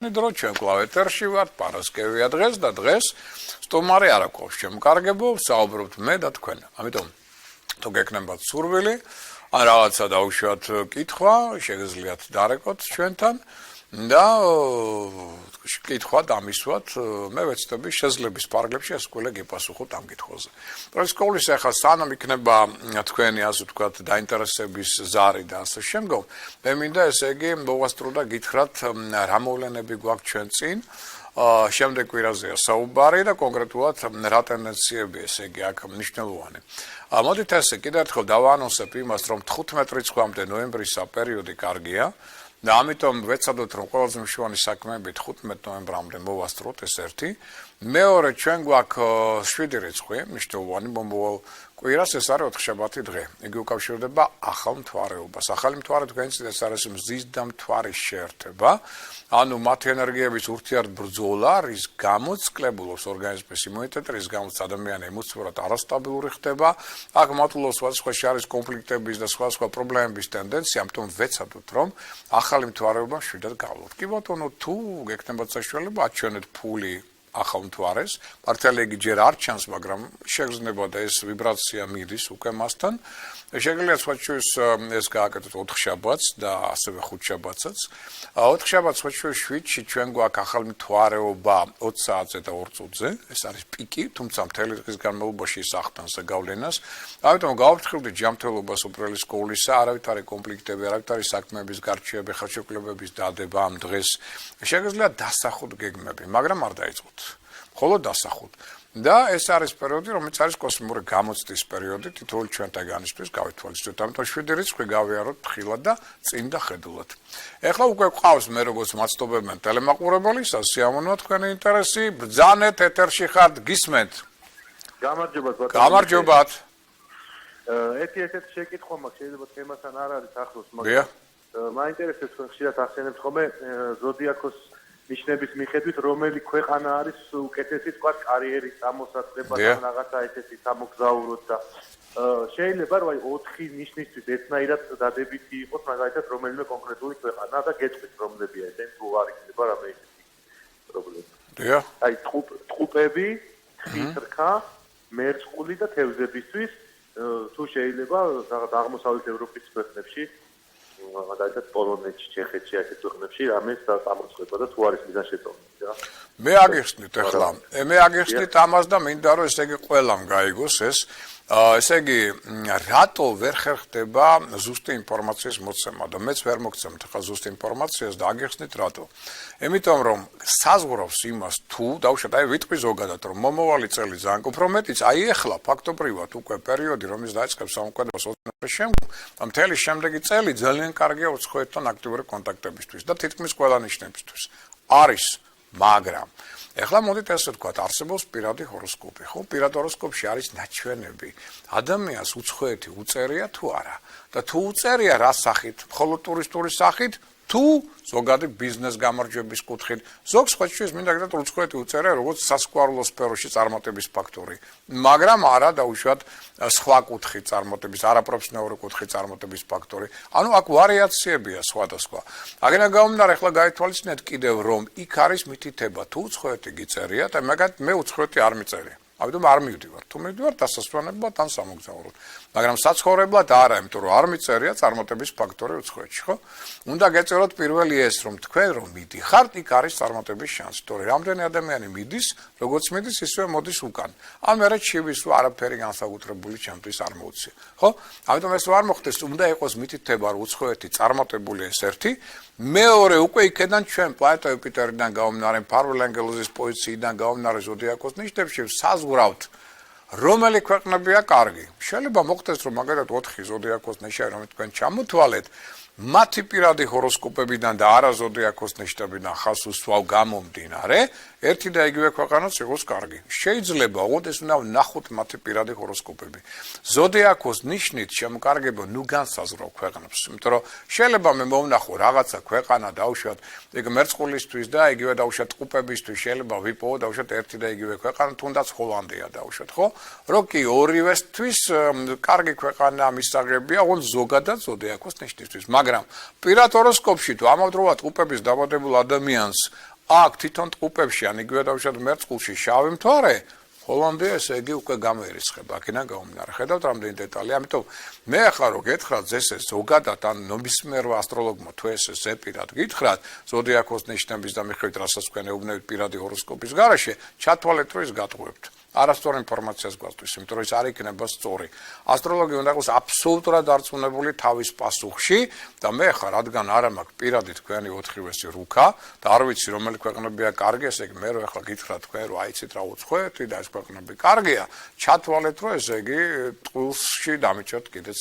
Dro ჩვენ კვლავ ეთერში ვართ, პარასკევია დღეს და დღეს სტუმარი არ აქვს შემკარგებო, საუბრობთ მე და თქვენ. ამიტომ თუ გეკნებათ სურვილი, ან რაღაცა დაუშვათ კითხვა, შეგიძლიათ დარეკოთ ჩვენთან და კითხვა დამისვათ, მე ვეცდები შესაძლების ფარგლებში ეს ყველა გიპასუხოთ ამ კითხვაზე. სკოლის ახლა სანამ იქნება თქვენი ასე ვთქვათ დაინტერესების ზარი და ასე შემდგომ, მე მინდა ესე იგი მოვასწრო და გითხრათ რა მოვლენები გვაქვს ჩვენ წინ. შემდეგ კვირაზეა საუბარი და კონკრეტულად რა ტენდენციები ესე იგი აქ მნიშვნელოვანი. მოდით ესე კიდევ ერთხელ დავაანონსებ იმას, რომ 15 რიცხვამდე ნოემბრის პერიოდი კარგია. და ამიტომ ვეცადოთ რომ ყველაზე მნიშვნელოვანი საქმეები 15 ნოემბრამდე მოვასწროთ ეს ერთი. მეორე ჩვენ გვაქვს 7 რიცხვი, მნიშვნელოვანი მომავალ კვირას ეს არის 4 შაბათი დღე. იგი უკავშირდება ახალ მთვარეობას. ახალი მთვარე თქვენიც ეს არის მზის და მთვარის შეერთება. ანუ მათი ენერგიების ურთიერთბრძოლა, რის გამოც კლებულობს ორგანიზმის იმუნიტეტი, რის გამოც ადამიანი ემოციურად არასტაბილური ხდება. აქ მატულობს სხვადასხვა შარის კონფლიქტების და სხვადასხვა პრობლემების ტენდენცია, ამიტომ ვეცადოთ რომ ახალი მთვარეობა შვიდად გავლოთ. კი ბატონო, თუ გექნებათ საშუალება, აჩვენეთ ფული ახალ მთვარეს, მართალია იგი ჯერ არ ჩანს, მაგრამ შეგრძნება და ეს ვიბრაცია მიდის უკვე მასთან. შეგიძლიათ სხვაჩვენს ეს გააკეთოთ 4 შაბათს და ასევე 5 შაბათსაც. 4 შაბათს სხვაჩვენს 7-ში ჩვენ გვაქვს ახალ მთვარეობა 20 საათზე და 2 წუთზე. ეს არის პიკი, თუმცა მთელი დღის განმავლობაში ის ახდენს გავლენას. ამიტომ გავაფრთხილდით ჯანმრთელობას უპირველეს სკოლისა, არავითარი კონფლიქტები, არავითარი საქმეების გარჩევები, ხელშეკრულებების დადება ამ დღეს. შეგიძლიათ დასახოთ გეგმები, მაგრამ არ დაიწყოთ. მხოლოდ დასახოთ. და ეს არის პერიოდი, რომელიც არის კოსმიკური გამოცდის პერიოდი, თითოეული ჩვენთაგანისთვის გავითვალისწინოთ. ამიტომ 7 რიცხვი გავიაროთ ფრთხილად და წინ და ხედულად. ეხლა უკვე ყავს მე როგორც მაცნობებენ ტელემაყურებელი, სასიამოვნოა თქვენი ინტერესი, ბრძანეთ ეთერში ხართ, გისმენთ. გამარჯობათ ბატონო. გამარჯობათ. ერთ შეკითხვა მაქვს, შეიძლება თემასთან არ არის ახლოს, მაგრამ მაინტერესებს თქვენ ხშირად ახსენებთ ხოლმე ზოდიაქოს ნიშნების მიხედვით, რომელი ქვეყანა არის უკეთესი თქვა კარიერის წამოსაწყება და რაღაცა ესეთი სამოგზაუროდ და შეიძლება რომ 4 ნიშნისთვის ერთნაირად დადებითი იყოს, მაგალითად რომელიმე კონკრეტული ქვეყანა და გეტყვით რომლებია ესენ თუ არ იქნება რამე ესეთი პრობლემა. აი ტყუპები, ხიტრქა, მერწყული და თევზებისთვის თუ შეიძლება რაღაც აღმოსავლეთ ევროპის ქვეყნებში მაგალითად პოლონეთში, ჩეხეთში, ასეთ ქვეყნებში რამეს წამოწყება და თუ არის მიზანშეწონილი რა. მე აგიხსნით ახლა. მე აგიხსნით ამას და მინდა რომ ესე იგი ყველამ გაიგოს ეს. ესე იგი რატო ვერ ხერხდება ზუსტი ინფორმაციის მოცემა და მეც ვერ მოგცემთ ახლა ზუსტ ინფორმაციას და აგიხსნით რატო. იმიტომ რომ საზღვრავს იმას თუ დავუშვათ აი ვიტყვი ზოგადად რომ მომავალი წელი ძალიან უფრო მეტიც აი ეხლა ფაქტობრივად უკვე პერიოდი რომელიც დაიწყებს სამოქმედებას 20 წლის შემდგომ და მთელი შემდეგი წელი ძალიან კარგია უცხოეთთან აქტიური კონტაქტებისთვის და თითქმის ყველა ნიშნებისთვის არის მაგრამ ეხლა მოდით ესე ვთქვათ არსებობს პირადი ჰოროსკოპი ხო პირად ჰოროსკოპში არის ნაჩვენები ადამიანს უცხოეთი უწერია თუ არა და თუ უწერია რა სახით მხოლოდ ტურისტული სახით თუ ზოგადი ბიზნეს გამარჯვების კუთხით ზოგ სხვათვის მინდა გითხრათ უცხოეთი უწერია როგორც სასკვალო სფეროში წარმატების ფაქტორი მაგრამ არა დაუშვათ სხვა კუთხით წარმატების არაპროფესიონალური კუთხით წარმატების ფაქტორი ანუ აქ ვარიაციებია სხვადასხვა აგენა გამომდინარე ახლა გაითვალისწინეთ კიდევ რომ იქ არის მითითება თუ უცხოეთი გიწერია და მაგათ მე უცხოეთი არ მიწერია ამიტომ არ მივდივარ თუ მივდივარ დასასვენებლად ან სამოგზაუროდ მაგრამ საცხოვრებლად არა იმიტომ რომ არ მიწერია წარმატების ფაქტორი უცხოეთში ხო უნდა გეწეროთ პირველი ეს რომ თქვენ რომ მიდიხართ იქ არის წარმატების შანსი თორე რამდენი ადამიანი მიდის როგორც მიდის ისევე მოდის უკან ან მე რჩივის რომ არაფერი განსაკუთრებული ჩემთვის არ მოუწია ხო ამიტომ ეს არ მოხდეს უნდა იყოს მითითება რომ უცხოეთი წარმატებული ეს ერთი მეორე უკვე იქიდან ჩვენ პლანეტა იუპიტერიდან გამომდინარე ფარულ ანგელოზის პოზიციიდან გამომდინარე ზოდიაქოს ნიშნებში საზღვრავთ რომელი ქვეყნებია კარგი შეიძლება მოხდეს რომ მაგალითად 4 ზოდიაქოს ნიშანი რომ თქვენ ჩამოთვალეთ მათი პირადი ჰოროსკოპებიდან და არა ზოდიაქოს ნიშნებიდან ხას უსვავ გამომდინარე ერთი და იგივე ქვეყანაც იყოს კარგი შეიძლება ოდეს უნდა ნახოთ მათი პირადი ჰოროსკოპები ზოდიაქოს ნიშნით შემკარგება ნუ განსაზღვრავ ქვეყნებს იმიტომ რომ შეიძლება მე მოვნახო რაღაცა ქვეყანა დაუშვათ ეგ მერწყულისთვის და იგივე დაუშვათ ტყუპებისთვის შეიძლება ვიპოვო დაუშვათ ერთი და იგივე ქვეყანა თუნდაც ჰოლანდია დაუშვათ ხო როკი ორივესთვის კარგი ქვეყანა მისაღებია ოღონდ ზოგადად ზოდიაქოს ნიშნისთვის მაგრამ პირად ჰოროსკოპში თუ ამავდროულად ტყუპების დაბადებულ ადამიანს აქ თვითონ ტყუპებში ან იგივე დავუშვათ მერწყულში შავი მთვარე ჰოლანდია ესე იგი უკვე გამოერისხება აქედან გამომდინარე. ხედავთ რამდენი დეტალი, ამიტომ მე ახლა რო გეთხრათ ესე ზოგადად ან ნებისმიერ ასტროლოგმა თუ ესე ზეპირად გითხრათ ზოდიაქოს ნიშნების და მიხედვით რასაც თქვენ ეუბნებით პირადი ჰოროსკოპის გარეშე, ჩათვალეთ რომ ის გატყუებთ. არასწორ ინფორმაციას გვასწვის, იმიტომ რომ ის არ იქნება სწორი. ასტროლოგი უნდა იყოს აბსოლუტურად დარწმუნებული თავის პასუხში და მე ხა რადგან არა მაქვს პირადი თქვენი 4-ვესი რუქა და არ ვიცი რომელი ქვეყნებია კარგი, ესე იგი მე რო ახლა გითხრათ თქვენ რომ აიცით რა უცხოეთი და ეს ქვეყნები კარგია, ჩათვალეთ რომ ესე იგი ტყუილში დამიჭერთ კიდეც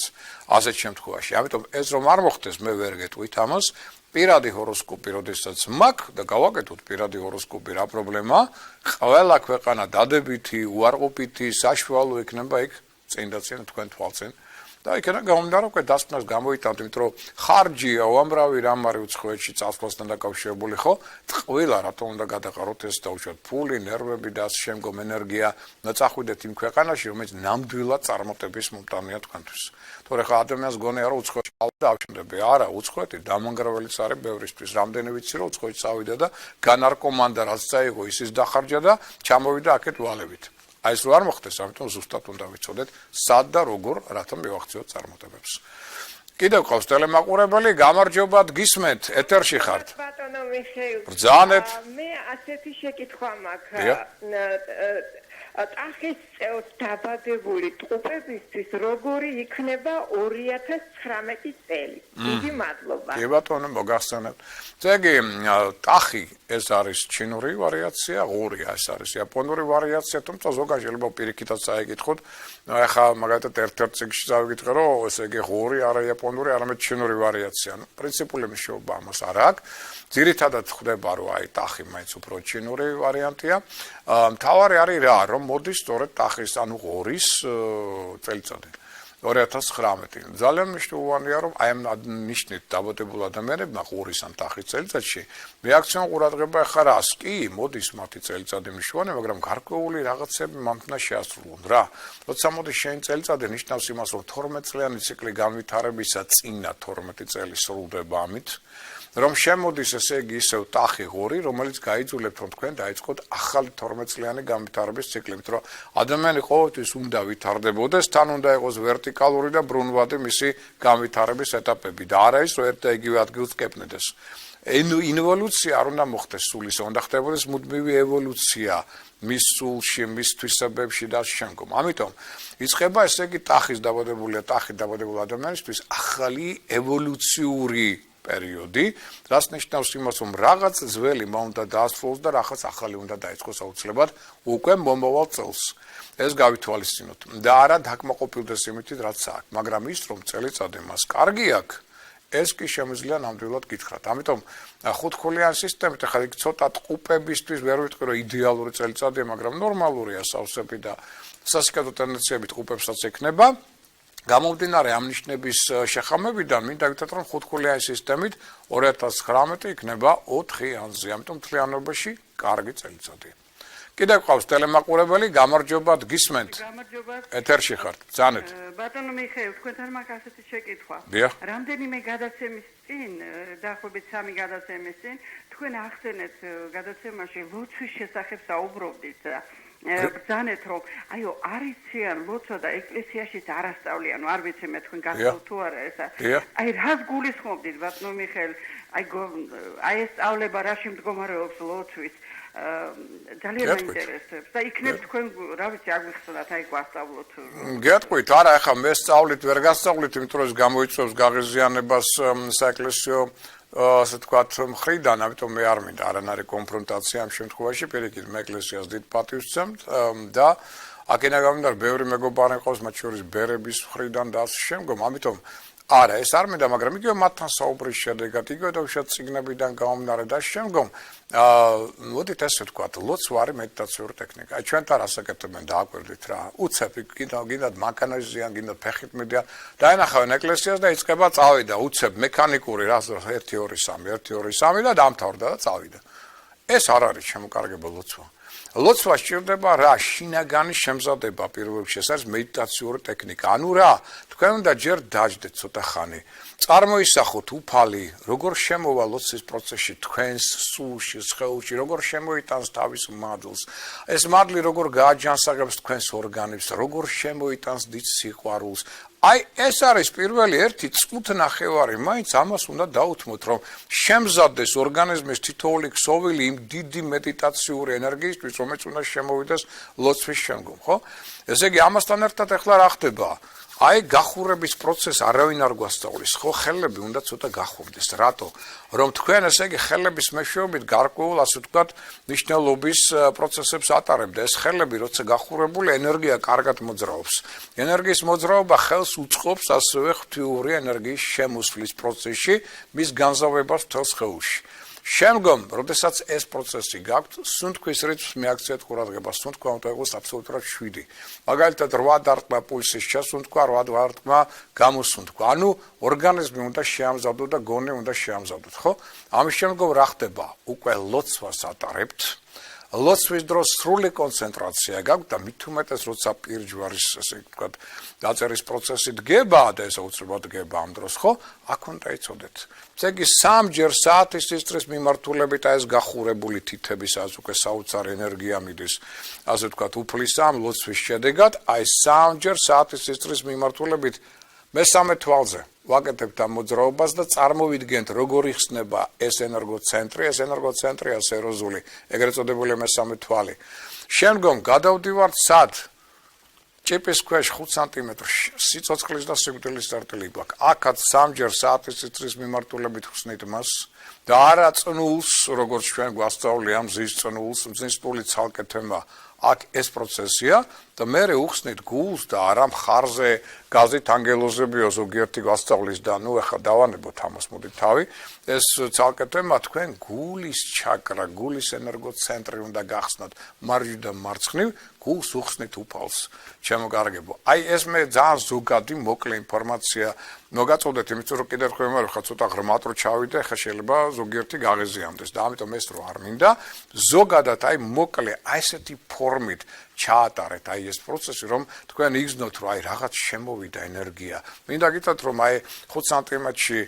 ასეთ შემთხვევაში. ამიტომ ეს რომ არ მოხდეს მე ვერ გეტყვით ამას. პირადი ჰოროსკოპი, როდესაც მაქვს და გავაკეთოთ პირადი ჰოროსკოპი, რა პრობლემაა? ყველა ქვეყანა დადებითი, უარყოფითი, საშუალო იქნება იქ წინდაციან თქვენ თვალწინ. და იქიდან გამომდინარე, უკვე დასკვნას გამოიტანთ, იმიტომ რომ ხარჯია უამრავი რამ არის უცხოეთში წასვლასთან დაკავშირებული, ხო? ტყუილა რატომ უნდა გადაყაროთ ეს დაუშვათ ფული, ნერვები და ასე შემდგომ ენერგია და წახვიდეთ იმ ქვეყანაში, რომელიც ნამდვილად წარმატების მომტანია თქვენთვის. თორე ხა ადამიანს გონია რომ უცხოეთში დავშნდები, არა, უცხოეთი დამანგრაველიც არის ბევრისთვის. რამდენი ვიცი რომ უცხოეთში წავიდა და განარკომანდა რაც წაიღო ისის დახარჯა და ჩამოვიდა აქეთ ვალებით. აი ეს რო არ მოხდეს, ამიტომ ზუსტად უნდა ვიცოდეთ, სად და როგორ, რათა მივახციოთ წარმატებებს. კიდევ ყავს ტელემაყურებელი, გამარჯობათ, გისმენთ, ეთერში ხართ. ბატონო მიხეილ. ბრძანეთ. მე ასეთი შეკითხვა მაქვს. ტახის წელს დაბადებული ტყუპებისთვის როგორი იქნება 2019 წელი? დიდი მადლობა. კი ბატონო, მოგახსენებთ. ზეგი ტახი ეს არის ჩინური ვარიაცია, ღორია ეს არის იაპონური ვარიაცია, თუმცა ზოგადად შეიძლება პირიქითაც წაიკითხოთ. ახლა მაგალითად ერთ-ერთ წიგნში წავიკითხე, რომ ესე იგი ღორი არა იაპონური, არამედ ჩინური ვარიაცია. პრინციპული მნიშვნელობა ამას არ აქვს. ძირითადად ხდება რომ აი ტახი მაინც უფრო ჩინური ვარიანტია. მთავარი არის რა, რომ მოდის სწორედ ტახის ანუ ღორის წელიწადი 2019. ძალიან მნიშვნელოვანია რომ აი ამ ნიშნით დაბადებულ ადამიანებმა ღორის ან ტახის წელიწადში რეაქციული ყურადღება ეხარას. კი, მოდის მათი წელიწადი მნიშვნელოვანია, მაგრამ გარკვეული რაღაცები მათნა შეასრულონ რა. როცა მოდის შენი წელიწადი ნიშნავს იმას, რომ 12 წლიანი ციკლი განვითარებისა წინა 12 წელი სრულდება ამით. რომ შემოდის ესე იგი ისევ ტახი ღორი, რომელიც გაიძულებთ რომ თქვენ დაიწყოთ ახალი 12 წლიანი განვითარების ციკლი, იმიტომ რომ ადამიანი ყოველთვის უნდა ვითარდებოდეს, თან უნდა იყოს ვერტიკალური და ბრუნვადი მისი განვითარების ეტაპები და არა ის რომ ერთ და იგივე ადგილს კეპნედეს. ინვოლუცია არ უნდა მოხდეს სულისა, უნდა ხდებოდეს მუდმივი ევოლუცია მის სულში, მის თვისებებში და შემდგომ. ამიტომ იწყება ესე იგი ტახის დაბადებული ადამიანისთვის ახალი ევოლუციური პერიოდი, რაც ნიშნავს იმას, რომ რაღაც ძველი უნდა დაასრულოს და რაღაც ახალი უნდა დაიწყოს აუცილებლად უკვე მომავალ წელს. ეს გავითვალისწინოთ და არა დაკმაყოფილდეს იმით, რაც აქვს, მაგრამ ის რომ წელიწადი მას კარგი აქვს, ეს კი შემიძლია ნამდვილად გითხრათ. ამიტომ ხუთქულიანი სისტემით ახლა იქ ცოტა ტყუპებისთვის ვერ ვიტყვი რომ იდეალური წელიწადია, მაგრამ ნორმალურია სავსები და სასიკეთო ტენდენციები ტყუპებსაც ექნება. გამომდინარე ამ ნიშნების შეხამებიდან მინდა გითხრათ რომ ხუთქულიანი სისტემით 2019 იქნება 4 იანზე, ამიტომ მთლიანობაში კარგი წელიწადია. კიდევ ყავს ტელემაყურებელი, გამარჯობათ, გისმენთ. გამარჯობათ. ეთერში ხართ, ბრძანეთ. ბატონო მიხეილ, თქვენთან მაქვს ასეთი შეკითხვა. დიახ. რამდენიმე გადაცემის წინ, დაახლოებით 3 გადაცემის წინ, თქვენ ახსენეთ გადაცემაში ლოცვის შესახებ საუბრობდით. ბრძანეთ რომ აიო არიციან ლოცვა და ეკლესიაშიც არასწავლიან, არ ვიცი მე თქვენ გასწავლთ თუ არა ესა. აი რას გულისხმობდით ბატონო მიხეილ? აი ეს სწავლება რაში მდგომარეობს ლოცვის? ძალიან მაინტერესებს და იქნებ თქვენ რა ვიცი აგვიხსნათ აი გვასწავლოთ. გეტყვით, არა, ახლა მე სწავლით, ვერ გასწავლით, იმიტომ რომ ეს გამოიწვევს გაღიზიანებას საეკლესიო ასე თქვათ მხრიდან, ამიტომ მე არ მინდა არანაირი კონფრონტაცია ამ შემთხვევაში, პირიქით მე ეკლესიას დიდ პატივს ვცემთ და აქედან გამომდინარე ბევრი მეგობარი ყავს, მათ შორის ბერების მხრიდან და ასე შემდგომ, ამიტომ არა, ეს არ მინდა, მაგრამ იგივე მათთან საუბრის შედეგად, იგივე დავუშვათ წიგნებიდან გამომდინარე და შემდგომ, მოდით ესე ვთქვათ, ლოცვა არის მედიტაციური ტექნიკა. აი ჩვენთან რასაკეთებენ დააკვირდით რა. უცებ გინდათ მანქანაზიან, გინდათ ფეხით მიდიან, დაენახავენ ეკლესიას და იწყება წავიდა, უცებ მექანიკური რას 1 2 3 1 2 3 და დამთავრდა და წავიდა. ეს არ არის შემოკარგება ლოცვა. ლოცვა სჭირდება რა? შინაგანი შემზადება პირველ რიგში, ეს არის მედიტაციური ტექნიკა. ანუ რა? თქვენ უნდა ჯერ დაждდეთ ცოტა ხანი. წარმოისახოთ უფალი, როგორ შემოვა ლოცვის პროცესში თქვენს სულში, სხეულში, როგორ შემოიტანს თავის მადლს. ეს მადლი როგორ გააჯანსაღებს თქვენს ორგანებს, როგორ შემოიტანს დიდ სიყვარულს. აი ეს არის პირველი 1 წუთნახევარი, მაინც ამას უნდა დაუთმოთ, რომ შემზადდეს ორგანიზმის თითოეული ქსოვილი იმ დიდი მედიტაციური ენერგიისთვის, რომელიც უნდა შემოვიდეს ლოცვის შემდგომ, ხო? ესე იგი ამასთან ერთად ახლა რა ხდება? აი გახურების პროცესს არავინ არ გვასწავლის, ხო, ხელები უნდა ცოტა გახურდეს. რატო? რომ თქვენ ესე იგი ხელების მეშვეობით გარკვეულ, ასე ვთქვათ, მნიშვნელობის პროცესებს ატარებდა. ეს ხელები როცა გახურებული, ენერგია კარგად მოძრაობს. ენერგიის მოძრაობა ხელს უწყობს ასევე ღვთიური ენერგიის შემოსვლის პროცესში, მის განზავებას მთელ სხეულში. შემდგომ, როდესაც ეს პროცესი გაქვთ, სუნთქვის რიცხვს მიაქციეთ ყურადღებას, სუნთქვა უნდა იყოს აბსოლუტურად 7. მაგალითად 8 დარტყმა პულსის ჩასუნთქვა, 8 დარტყმა გამოსუნთქვა. ანუ ორგანიზმი უნდა შეამზადოთ და გონი უნდა შეამზადოთ, ხო? ამის შემდგომ რა ხდება? უკვე ლოცვას ატარებთ. ლოცვის დროს სრული კონცენტრაცია გაქვთ და მით უმეტეს როცა პირჯვარის, ასე ვთქვათ, დაწერის პროცესი დგება და ეს უცბად დგება ამ დროს, ხო? აქ უნდა იცოდეთ. ესე იგი 3 საათის სისტრის მიმართულებით ეს გახურებული თითები, სადაც უკვე საოცარი ენერგია მიდის, ასე ვთქვათ, უფლის ამ ლოცვის შედეგად, აი 3 საათის სისტრის მიმართულებით მესამე თვალზე ვაკეთებთ ამ მოძრაობას და წარმოვიდგენთ როგორ იხსნება ეს ენერგოცენტრი ასე ეროზული, ეგრეთ წოდებული მესამე თვალი. შემდგომ გადავდივართ სად? ჭიპის ქვეშ 5 სანტიმეტრში, სიცოცხლის და სიკვდილის წერტილი გვაქვს. აქაც 3 საათის სისტრის მიმართულებით ხსნით მას და არა წნულს, როგორც ჩვენ გვასწავლია მზის წნულს, მზის პული ცალკე თემა. აქ ეს პროცესია და მე უხსნით გულს და არა მხარზე გაზით ანგელოზებიო ზოგიერთი გვასწავლის და ნუ ახლა დავანებოთ ამას მოდით თავი ეს ცალკე თემა თქვენ გულის ჩაკრა გულის ენერგოცენტრი უნდა გახსნათ მარჯვნიდან მარცხნივ გულს უხსნით უფალს ჩემო კარგებო აი ეს მე ძალიან ზოგადი მოკლე ინფორმაცია მოგაწოდეთ იმით რომ კიდევ ხომ არ ხა ცოტა ღრმად რო ჩავიდე ხა შეიძლება ზოგიერთი გაღეზიამდეს და ამიტომ ეს რო არ მინდა ზოგადად აი მოკლე აი ესეთი ფორმით ჩაატარეთ აი ეს პროცესი რომ თქვენ იგრძნოთ რომ აი რაღაც შემოვიდა ენერგია მინდა გითხრათ რომ აი 5 სანტიმეტრში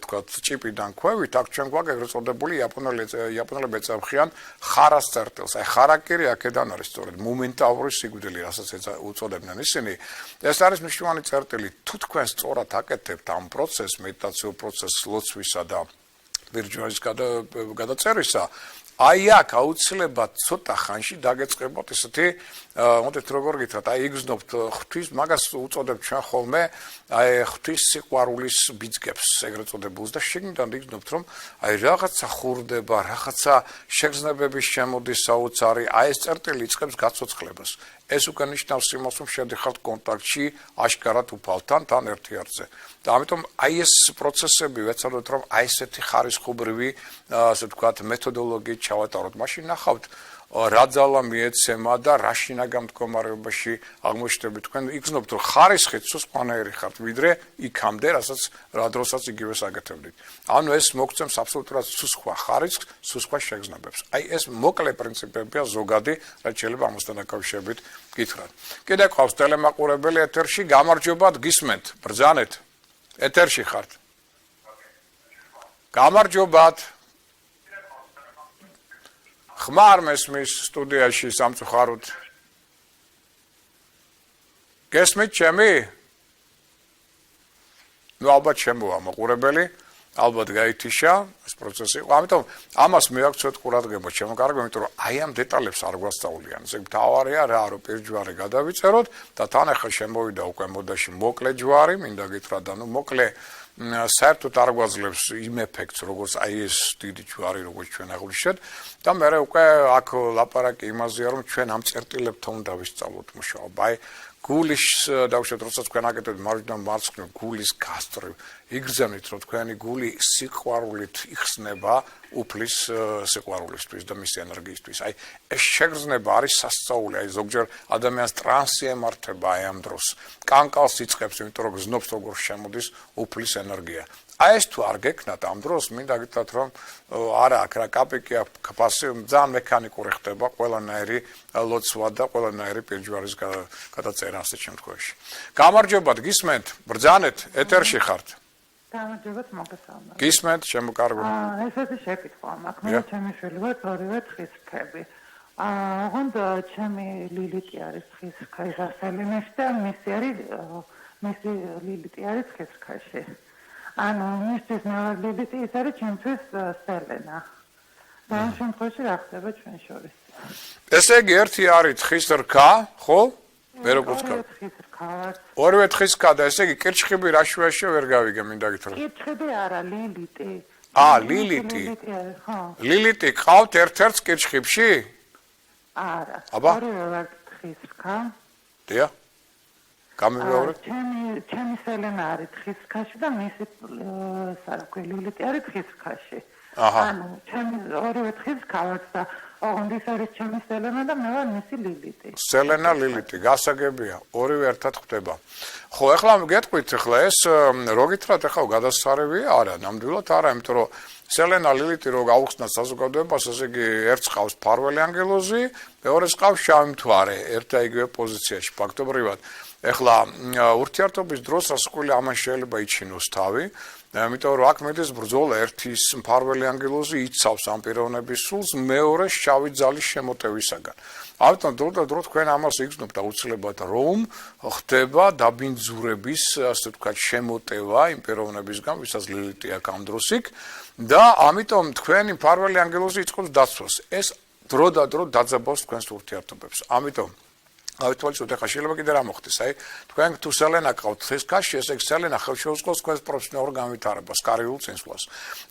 თქვათ ჭიპიდან ქვევით აქ ჩვენ გვაქვს ეგრეთ წოდებული იაპონელები ეწამხიან ხარას წერტილს აი ხარაკირი აქედან არის სწორედ მომენტალური სიკვდილი რასაც უწოდებდნენ ისინი ეს არის მნიშვნელოვანი წერტილი თუ თქვენ სწორად აკეთებთ ამ პროცესს მედიტაციურ პროცესს ლოცვისა და ბირჯვარის გადაწერისა აი აქ აუცილებლად ცოტა ხანში დაგეწყებოთ ესეთი მოდით როგორ გითხრათ აი იგრძნობთ ღვთის მაგას უწოდებთ ჩვენ ხოლმე აი ღვთის სიყვარულის ბიძგებს ეგრეთ წოდებულს და შეგნიდან იგრძნობთ რომ აი რაღაცა ხურდება რაღაცა შეგრძნებების შემოდის საოცარი აი ეს წერტილი იწყებს გაცოცხლებას ეს უკვე ნიშნავს იმას რომ შედიხართ კონტაქტში აშკარად უფალთან თან ერთიარზე და ამიტომ აი ეს პროცესები ვეცადოთ რომ აი ესეთი ხარისხობრივი ასე ვთქვათ მეთოდოლოგიით ჩავატაროთ მაშინ ნახავთ რა ძალა მიეცემა და რა შინაგან მდგომარეობაში აღმოჩნდებით თქვენ იგრძნობთ რომ ხარისხით სულ სხვანაირი ხართ ვიდრე იქამდე რასაც რა დროსაც იგივეს აკეთებდით ანუ ეს მოგცემს აბსოლუტურად სულ სხვა ხარისხს სულ სხვა შეგრძნებებს აი ეს მოკლე პრინციპებია ზოგადი რაც შეიძლება ამასთან დაკავშირებით გითხრათ კიდე ყავს ტელემაყურებელი ეთერში გამარჯობათ გისმენთ ბრძანეთ ეთერში ხართ გამარჯობათ ხმარ მესმის სტუდიაში სამწუხაროდ გესმით ჩემი ნუ ალბათ შემოვა მაყურებელი ალბათ გაითიშა ეს პროცესი ამიტომ ამას მიაქცევთ ყურადღება ჩემო კარგო იმიტომ რომ აი ამ დეტალებს არ გვასწავლიან ესე მთავარია რა რომ პირჯვარი გადავიწეროთ და თან ახლა შემოვიდა უკვე მოდაში მოკლე ჯვარი მინდა გითხრათ და ნუ მოკლე საერთოდ არ გვაძლევს იმ ეფექტს როგორც აი ეს დიდი ჯვარი როგორც ჩვენ აღვნიშნეთ და მე უკვე აქ ლაპარაკი იმაზეა რომ ჩვენ ამ წერტილებთან უნდა ვისწავლოთ მუშაობა აი გულის დავუშვათ როდესაც თქვენ აკეთებთ მარჯვნიდან მარცხნივ გულის გასწრებ იგრძნით რომ თქვენი გული სიყვარულით იხსნება უფლის სიყვარულისთვის და მის ენერგიისთვის აი ეს შეგრძნება არის სასწაული აი ზოგჯერ ადამიანს ტრანსი ემართება აი ამ დროს კანკალს იწყებს იმიტომ რომ გზნობს როგორ შემოდის უფლის ენერგია აი ეს თუ არ გექნათ ამ დროს მინდა გითხრათ რომ არა აქ რა კაპიკი აქვს ფასი ძალიან მექანიკური ხდება ყველანაირი ლოცვა და ყველანაირი პირჯვარის გადაწერა ასეთ შემთხვევაში. გამარჯობათ, გისმენთ, ბრძანეთ, ეთერში ხართ. გამარჯობათ, მოგესალმებით. გისმენთ, შემოკარგული. ესეთი შეკითხვა მაქვს. მე ჩემი შვილი ვარ, ორივე თხის რქები. ოღონდ ჩემი ლილიტი არის თხის რქის ასელინეში და მისი ლილიტი არის თხის რქაში. ანუ მისთვის მეორე ლილიტი ის არის ჩემთვის სელენა. და ამ შემთხვევაში რა ხდება ჩვენ შორის? ესე იგი ერთი არის თხის რქა, ხო? მე როგორც ორივე თხის რქა და ესე იგი კირჩხიბი რა შუაში ვერ გავიგე, მინდა გითხრათ. კირჩხიბი არა, ლილიტი. ლილიტი. ხო. ლილიტი ყავთ ერთ-ერთ კირჩხიბში? არა. აბა? ორივე ვარ თხის რქა. დიახ. გამიმეორეთ. ჩემი სელენა არის თხის რქაში და მისი ლილიტი არის თხის რქაში. ანუ ჩემი ორივე თხის რქა ვარ და ოღონდ ის არის ჩემი სელენა და მე ვარ მისი ლილიტი. სელენა ლილიტი, გასაგებია, ორივე ერთად ხდება. ხო, ეხლა გეტყვით, ეხლა ეს რო გითხრათ, ეხლა გადასარევია? არა, ნამდვილად არა, იმიტომ რომ სელენა ლილიტი რო გაუხსნათ საზოგადოებას, ესე იგი ერთს ყავს ფარველი ანგელოზი, მეორეს ყავს შავი მთვარე, ერთ და იგივე პოზიციაში, ფაქტობრივად. ეხლა ურთიერთობის დროს ასკული ამან შეიძლება იჩინოს თავი, იმიტომ რომ აქ მედეს ბრძოლა ერთის მფარველი ანგელოზი იცავს ამ პიროვნების სულს მეორე შავი ძალის შემოტევისაგან. ამიტომ დრო და დრო თქვენ ამას იგრძნობთ აუცილებლად რომ ხდება დაბინძურების, ასე ვთქვათ, შემოტევა იმ პიროვნებისგან, ვისაც ლილიტი აქვს ამ დროს იქ და ამიტომ თქვენი მფარველი ანგელოზი იწყებს დაცვას. ეს დრო და დრო დაძაბავს თქვენს ურთიერთობებს. ამიტომ ავიტვალოთ ეხლა შეიძლება კიდე რა მოხდეს, აი თქვენ თუ სელენა ყავთ თხის რქაში, ესე იგი სელენა ხელშეუწყობს თქვენს პროფესიონალურ განვითარებას, კარიერულ წინსვლას.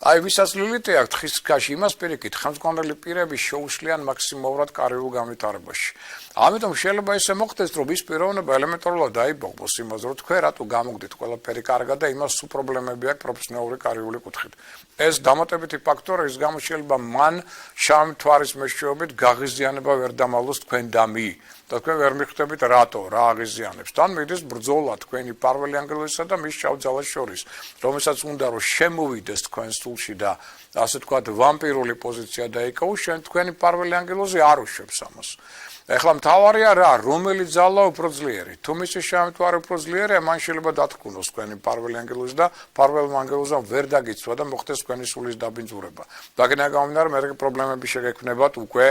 აი ვისაც ლილიტი აქვს თხის რქაში, იმას პირიქით ხელმძღვანელი პირები შეუშლიან მაქსიმალურად კარიერულ განვითარებაში. ამიტომ შეიძლება ისე მოხდეს, რომ ის პიროვნება ელემენტარულად დაიბოღოს იმას, რომ თქვენ რატო გამოგდით ყველაფერი კარგად და იმას სულ პრობლემები აქვს პროფესიონალური კარიერული კუთხით. ეს დამატებითი ფაქტორი, ის გამო შეიძლება მან შავი მთვარის მეშვეობით გაღიზიანება ვერ დამალოს თქვენ დამი. და თქვენ ვერ მიხვდებით რატო, რა აღიზიანებს. თან მიდის ბრძოლა თქვენი პარველი ანგელოზისა და მის შავ ძალას შორის, რომელსაც უნდა რომ შემოვიდეს თქვენ სულში და ასე ვთქვათ, ვამპირული პოზიცია დაიკავოს, თქვენი პარველი ანგელოზი არ უშვებს ამას. ეხლა მთავარია რა, რომელი ძალა უფრო ძლიერი. თუ მისი შავი მთვარე უფრო ძლიერია, მან შეიძლება დათქმულოს თქვენი პარველი ანგელოზი და პარველმა ანგელოზამ ვერ დაგიცვა და მოხდეს თქვენი სულის დაბინძურება. დაგენა გამომდინარე, მე პრობლემები შეგექმნებათ უკვე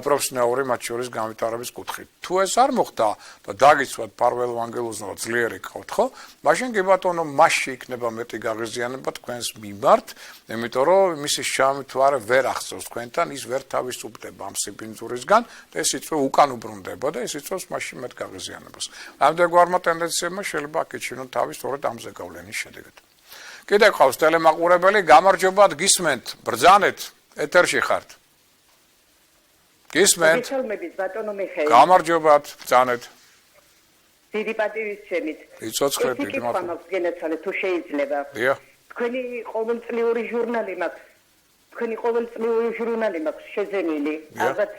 პროფესიონალური მათ შორის განვითარების კუთხით. თუ ეს არ მოხდა და დაგიცვათ პარველმა ანგელოზმა ძლიერი ყავთ, ხო? მაშინ კი ბატონო, მასში იქნება მეტი გაღიზიანება თქვენს მიმართ, იმიტომ რომ მისი შავი მთვარე ვერ ახსოვს თქვენთან, ის ვერ თავისუფლდება ამ სიბინძურისგან და ეს იწვევს უკან უბრუნდება და ეს იწვევს მასში მეტ გაღიზიანებას. ამდენგვარმა ტენდენციებმა შეიძლება აკეჩინონ თავის სწორედ ამ ზეგავლენის შედეგად. კიდე ყავს ტელემაყურებელი, გამარჯობათ, გისმენთ, ბრძანეთ, ეთერში ხართ. გისმენთ. გესალმებით ბატონო მიხეილ. გამარჯობათ, ბრძანეთ. დიდი პატივისცემით. იცოცხლეთ, დიდი მადლობა. მაქვს გენაცვალე თუ შეიძლება. დიახ. თქვენი ყოველწლიური ჟურნალი მაქვს. თქვენი ყოველწლიური ჟურნალი მაქვს შეძენილი. ალბათ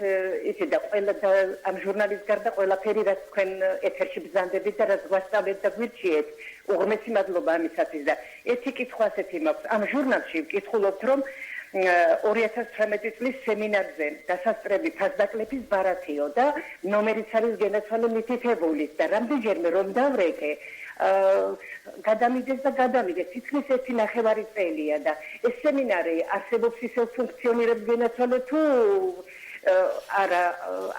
ისე და ყველა და ამ ჟურნალის გარდა ყველაფერი რაც თქვენ ეთერში ბრძანდებით და რაც გვასწავლეთ და გვირჩიეთ. უღრმესი მადლობა ამისათვის და ერთი კითხვა ასეთი მაქვს. ამ ჟურნალში ვკითხულობთ რომ 2018 წლის სემინარზე დასასწრები ფასდაკლების ბარათიო და ნომერიც არის გენაცვალე მითითებული და რამდენჯერმე რომ დავრეკე გადამიდეს და გადამიდეს თითქმის 1.5 წელია და ეს სემინარი არსებობს ისე ფუნქციონირებს გენაცვალე თუ არა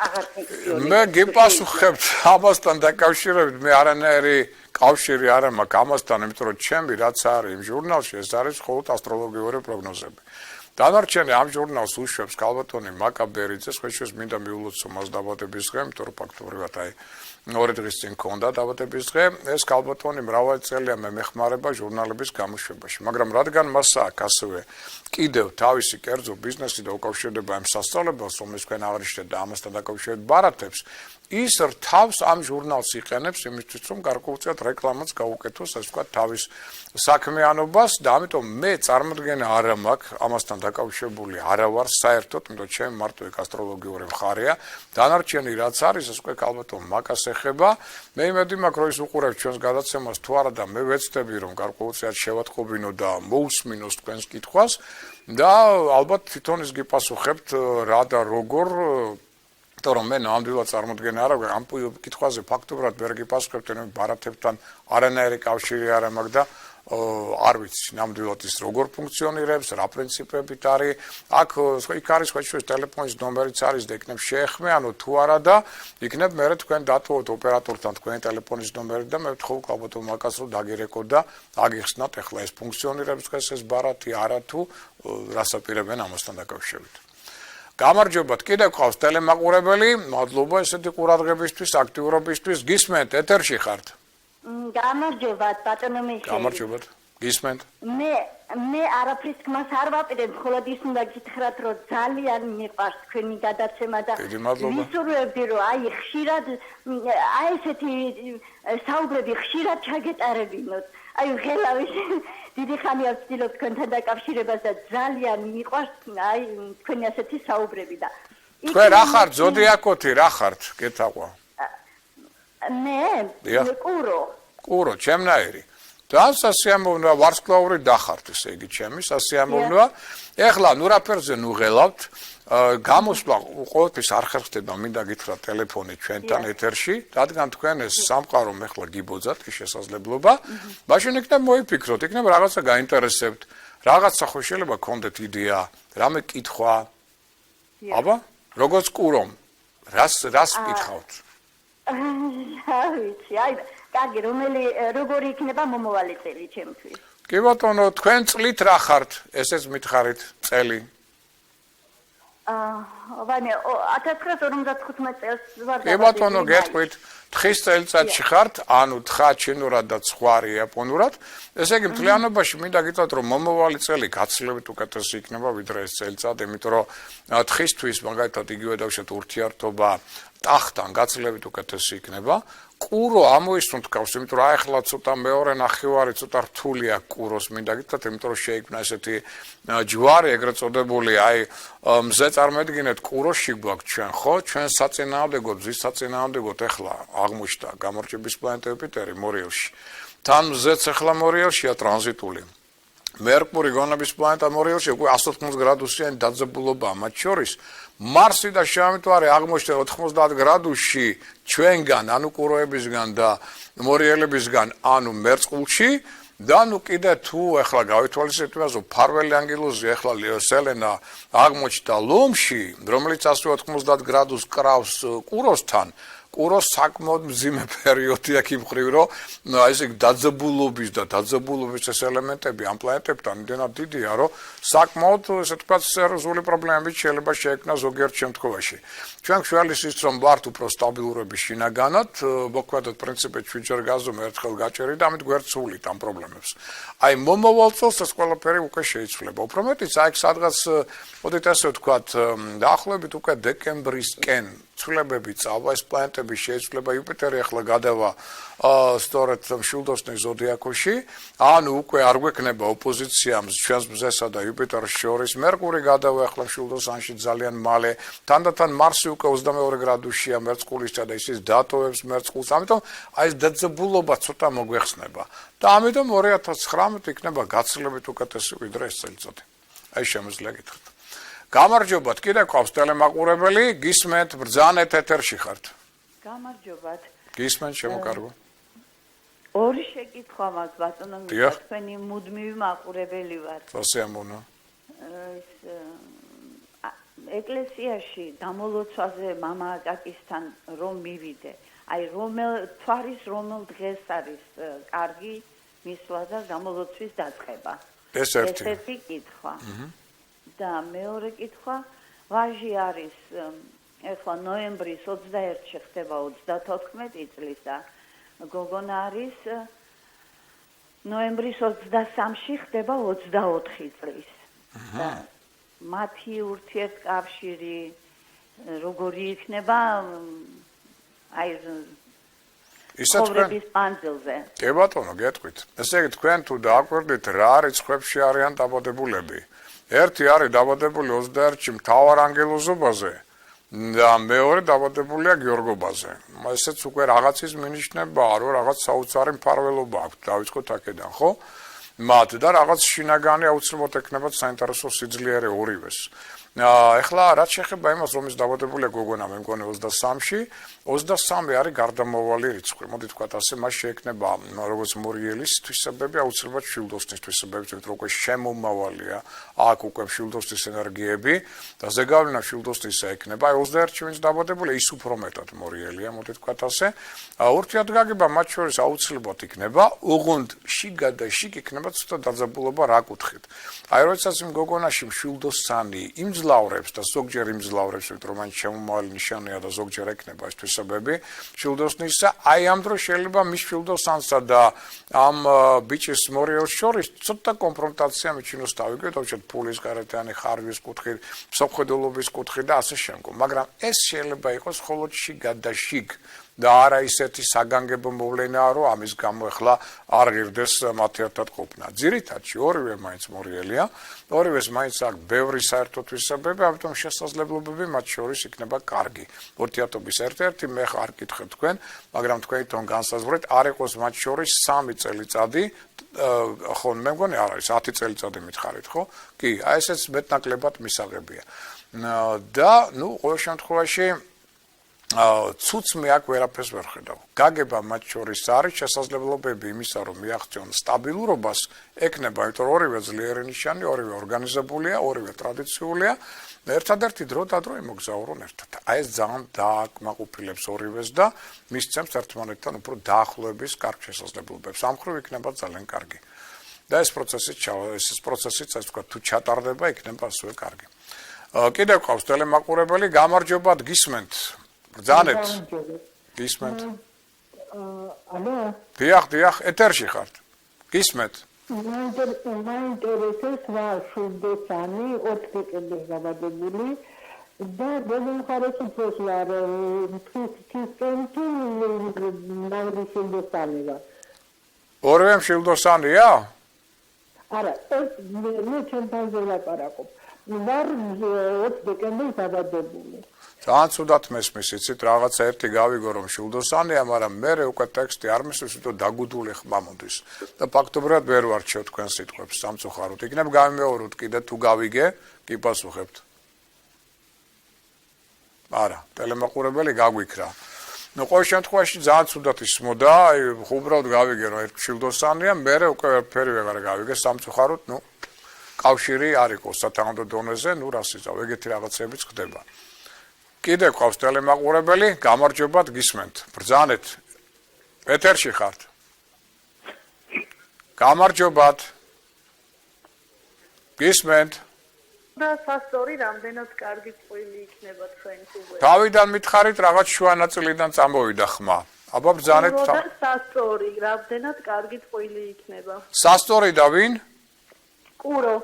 აღარ ფუნქციონირებს. მე გიპასუხებთ ამასთან დაკავშირებით, მე არანაირი კავშირი არ მაქვს ამასთან, იმიტომ რომ ჩემი რაც არის იმ ჟურნალში, ეს არის მხოლოდ ასტროლოგიური პროგნოზები. დანარჩენი ამ ჟურნალს უშვებს ქალბატონი მაკაბერიძე, შეშოს მინდა მიულოცო მას დაბადების დღე, იმიტომ რომ ფაქტობრივად აი 2 დღის წინ ქონდა დაბადების დღე, ეს ქალბატონი მრავალი წელია მე მეხმარება ჟურნალების გამოშვებაში, მაგრამ რადგან მას აქვს ასევე კიდევ თავისი კერძო ბიზნესი და უკავშირდება ამ სასწავლებელს, რომელიც თქვენ აღნიშნეთ და ამასთან დაკავშირებით ბარათებს, ის რთავს ამ ჟურნალს იყენებს იმისთვის, რომ გარკვეულწილად რეკლამაც გაუკეთოს, ასე ვთქვათ, თავის საქმიანობას და ამიტომ მე წარმოდგენა არ მაქვს ამასთან დაკავშირებული არა ვარ საერთოდ, იმიტომ ჩემი მარტო ეგ ასტროლოგიური მხარეა. დანარჩენი რაც არის, ეს უკვე ალბათ მაგას ეხება. მე იმედი მაქვს, რომ ის უყურებს ჩვენს გადაცემას თუ არა და მე ვეცდები, რომ გარკვეულწილად შევატყობინო და მოусმინოს თქვენს კითხვას და ალბათ თვითონ ის გიპასუხებთ რა და როგორ თორემ მე ნამდვილად წარმოდგენა არ აქვს ამ კითხვაზე ფაქტობრივად ვერ გიპასუხებთ, რომ ბარათებთან არანაირი კავშირი არ მაქვს და არ ვიცი ნამდვილად ის როგორ ფუნქციონირებს, რა პრინციპებით არის. აქ იქ არის ხო ტელეფონის ნომერიც არის და იქნებ შეეხმე, ანუ თუ არა და იქნებ მე თქვენ დატოვოთ ოპერატორთან თქვენი ტელეფონის ნომერი და მე ვთხოვ ალბათ მაგას რომ დაგირეკოთ და აგიხსნათ ახლა ეს ფუნქციონირებს დღეს ეს ბარათი არა თუ რასაპირებენ ამასთან დაკავშირებით. გამარჯობათ, კიდევ ყავს ტელემაყურებელი, მადლობა ესეთი ყურადღებისთვის, აქტიურობისთვის. გისმენთ, ეთერში ხართ? გამარჯობათ, ბატონო მიხეილ. გამარჯობათ. გისმენთ? მე არაფრის გმას არ ვაპირებ, მხოლოდ ის უნდა გითხრათ, რომ ძალიან მიყვარს თქვენი გადაცემა და ვისურვებდი, რომ აი ხშირად აი ესეთი საუბრები ხშირად ჩაგეტარებინოთ. აი ღელავის დიდი ხანია ვცდილობ თქვენთან დაკავშირებას და ძალიან მიყვარს აი თქვენი ასეთი საუბრები და თქვენ რა ხართ ზოდიაკოთი რა ხართ გეთაყვა მე კურო ჩემნაირი და სასიამოვნოა ვარსკვლავური დახართ ესე იგი ჩემი სასიამოვნოა ეხლა ნუ რა ფერზე ნუ ღელავთ გამოსვლა ყოველთვის არ ხერხდება მინდა გითხრათ ტელეფონი ჩვენთან ეთერში რადგან თქვენ ეს სამყარო ეხლა გიბოძათ ის შესაძლებლობა მაშინ იქნებ მოიფიქროთ იქნებ რაღაცა გაინტერესებთ რაღაცა ხო შეიძლება გქონდეთ იდეა რამე კითხვა აბა როგორც კურომ რას კითხავთ ვიცი აი კარგი როგორი იქნება მომავალი წელი ჩემთვის კი ბატონო თქვენ წლით რა ხართ ესეც მითხარით წელი ვაიმე 1955 წელს ვარ კი ბატონო გეტყვით თხის წელიწადში ხართ ანუ თხა ჩინურად და ცხვარი იაპონურად ესე იგი მთლიანობაში მინდა გითხრათ რომ მომავალი წელი გაცილებით უკეთესი იქნება ვიდრე ეს წელიწადი იმიტომ რომ თხისთვის მაგალითად იგივე დავშეთ ურთიერთობა ტახტთან გაცილებით უკეთესი იქნება კურო ამოისუნთ გავს იმიტომ რომ ახლა ცოტა მეორე ნახევარი ცოტა რთულია კუროს მინდა გითხრათ იმიტომ რომ შეიქმნა ესეთი ჯვარი ეგრეთ წოდებული აი მზე წარმოედგინეთ კუროში გვაქვს ჩვენ ხო ჩვენ საწინააღმდეგოდ მზის საწინააღმდეგოდ ახლა აღმოჩნდა გამარჯვების პლანეტა იუპიტერი მორიელში თან მზეც ახლა მორიელშია ტრანზიტული მერკური გონების პლანეტა მორიელში უკვე 180 გრადუსიანი დაძაბულობაა მათ შორის მარსი და შავმიწვარი აღმოჩნდა 90 გრადუსში ჩვენგან ანუ კუროებისგან და მორიელებისგან ანუ მერწყულში და ნუ კიდე თუ ახლა გავითვალისწინებთ იმას რომ ფარველი ანგელოზი ახლა სელენა აღმოჩნდა ლომში რომელიც 190 გრადუსს კრავს კუროსთან კუროს საკმაოდ მძიმე პერიოდი აქვს იმ მხრივ რომ აი ესე დაძაბულობის ეს ელემენტები ამ პლანეტებთან იმდენად დიდია რომ საკმაოდ ესე თქვა სერიოზული პრობლემები შეიძლება შეექმნას ზოგიერთ შემთხვევაში ჩვენ ხვალის ის რომ ვართ უფრო სტაბილურები შინაგანად მოქმედად პრინციპით ჩვენჯერ გაზომ ერთხელ გაჭერი და ამით გვერდსულით ამ პრობლემებს აი მომავალ წელს ეს ყველაფერი უკვე შეიცვლება უფრო მეტიც აი სადღაც მოდით ასე ვთქვათ დაახლოებით უკვე დეკემბრისკენ ცვლილებები წავა ეს პლანეტები შეიცვლება იუპიტერი ახლა გადავა სწორედ მშვილდოსნის ზოდიაკოში ანუ უკვე არ გვექნება ოპოზიცია ჩვენს მზესა და იუპიტერს შორის მერკური გადავა ახლა მშვილდოსანში ძალიან მალე თანდათან მარსი უკვე 22 გრადუსშია მერწყულისა და ისიც დატოვებს მერწყულს ამიტომ აი ეს დაძაბულობა ცოტა მოგვეხსნება და ამიტომ 2019 იქნება გაცილებით უკეთესი ვიდრე ეს წელიწადი აი შემიძლია გითხრათ გამარჯობათ, კიდე ყავს ტელემაყურებელი, გისმენთ, ბრძანეთ ეთერში ხართ. გამარჯობათ. გისმენთ, შემოკარგო. ორი შეკითხვა მაქვს, ბატონო, თქვენი მუდმივი მაყურებელი ვარ. სასიამოვნო. ეკლესიაში დამოლოცვაზე მამა აკაკისთან რომ მივიდე. აი თვარის რომელ დღეს არის კარგი მისვლა და დამოლოცვის დაწყება. ეს ერთი კითხვა. და მეორე კითხვა ვაჟი არის ეხლა ნოემბრის 21-ში ხდება 34 წლის და გოგონა არის ნოემბრის 23-ში ხდება 24 წლის. და მათი ურთიერთკავშირი როგორი იქნება აი ცხოვრების მანძილზე. კი ბატონო, გეტყვით. ესე იგი თქვენ თუ დააკვირდით რა რიცხვებში არიან დაბადებულები ერთი არის დაბადებული 21-ში მთავარ ანგელოზობაზე და მეორე დაბადებულია გიორგობაზე. ესეც უკვე რაღაცის მინიშნებაა, რომ რაღაც საოცარი მფარველობა აქვს, დავიწყოთ აქედან, ხო? მათ და რაღაც შინაგანი აუცილებლად ექნებათ საინტერესო სიძლიერე ორივეს. ეხლა რაც შეეხება იმას, რომ ის დაბადებულია გოგონა, მე მგონი 23-ში, 23 არის გარდამავალი რიცხვი. მოდი თქვათ ასე, მას შეექნება როგორც მორიელის თვისებები, აუცილებლად შილდოსნის თვისებები, იმიტომ რომ უკვე შემომავალია აქ უკვე შილდოსნის ენერგიები და ზეგავლენა შილდოსნისა ექნება. აი 21-ში ვინც დაბადებულია, ის უფრო მეტად მორიელია, მოდი თქვათ ასე. ურთიერთგაგება მათ შორის აუცილებლად იქნება, ოღონდ შიგა და შიგ იქნება ცოტა დაძაბულობა რა კუთხით. აი როდესაც იმ გოგონაში შილდოსანი იმძლავრებს და ზოგჯერ იმძლავრებს, იმიტომ რომ მან შემომავალი ნიშანია და ზოგჯერ ექნება ეს თვისებები შილდოსნისა, აი ამ დროს შეიძლება მის შილდოსანსა და ამ ბიჭის მორიელს შორის ცოტა კონფრონტაცია მიჩინოს დავიგეთ, თორემ ფულის გარეთანი ხარვის კუთხით, მსოფლმხედველობის კუთხით და ასე შემდგომ. მაგრამ ეს შეიძლება იყოს მხოლოდ შიგა და შიგ და არა ისეთი საგანგებო მოვლენაა, რომ ამის გამო ახლა არ ღირდეს მათ ერთად ყოფნა. ძირითადში ორივე მაინც მორიელია, ორივეს მაინც აქვს ბევრი საერთო თვისებები, ამიტომ შესაძლებლობები მათ შორის იქნება კარგი. ურთიერთობის ერთ-ერთი მე არ გითხებ თქვენ, მაგრამ თქვენი თვითონ განსაზღვრეთ, არ იყოს მათ შორის 3 წელიწადი, ხო, მე მგონი არ არის 10 წელიწადი მითხარით, ხო? კი, აი ესეც მეტნაკლებად მისაღებია. და, ნუ, ყოველ შემთხვევაში ცუც მე აქ ვერაფერს ვერ ხედავ. გაგება მათ შორის არის შესაძლებლობები იმისა, რომ მიაღწიონ სტაბილურობას, ექნება, იმიტომ რომ ორივე ძლიერი ნიშანი, ორივე ორგანიზებულია, ორივე ტრადიციულია, ერთადერთი დრო და დრო იმოგზაურონ ერთად. აი ეს ძალიან დააკმაყოფილებს ორივეს და მისცემს ერთმანეთთან უფრო დაახლოების კარგ შესაძლებლობებს. ამ მხრივ იქნება ძალიან კარგი. და ეს პროცესიც, ასე ვთქვათ, თუ ჩატარდება, იქნება ასევე კარგი. კიდევ ყავს ტელემაყურებელი, გამარჯობათ, გისმენთ. ბრძანეთ. გისმენთ. ალო. დიახ, ეთერში ხართ. გისმენთ. მაინტერესებს რა შულდოსანი 4 დეკემბერს დაბადებული და დედამხარეს უფროს ვარ თვისკენ თუ ნაური შულდოსანი ვარ. ორივე შულდოსანია? არა, ეს მე ჩემთან ველაპარაკობ. ვარ 4 დეკემბერს დაბადებული. ძალიან ცუდად მესმის, იცით, რაღაცა ერთი გავიგო რომ შულდოსანია, მაგრამ მე უკვე ტექსტი არ მისვლის, იმიტომ დაგუდული ხმა მოდის. და ფაქტობრივად ვერ ვარჩევ თქვენ სიტყვებს სამწუხაროდ. იქნებ გამიმეოროთ კიდე თუ გავიგე, კი პასუხებთ. არა, ტელემაყურებელი გაგვიქრა. ნუ ყოველ შემთხვევაში ძალიან ცუდად ისმოდა, აი უბრალოდ გავიგე რომ ერთი შულდოსანია, მე უკვე ვერაფერი ვეღარ გავიგე სამწუხაროდ, ნუ კავშირი არ იყო სათანადო დონეზე, ნუ რას იცავ, ეგეთი რაღაცებიც ხდება. კიდე ყავს ტელემაყურებელი, გამარჯობათ, გისმენთ. ბრძანეთ. ეთერში ხართ. გამარჯობათ. გისმენთ. და სასწორი რამდენად კარგი წვილი იქნება თქვენ თუბე. თავიდან მითხარით რაღაც შუა ნაწილიდან წამოვიდა ხმა. აბა ბრძანეთ. და სასწორი რამდენად კარგი წვილი იქნება. სასწორი და ვინ? კურო.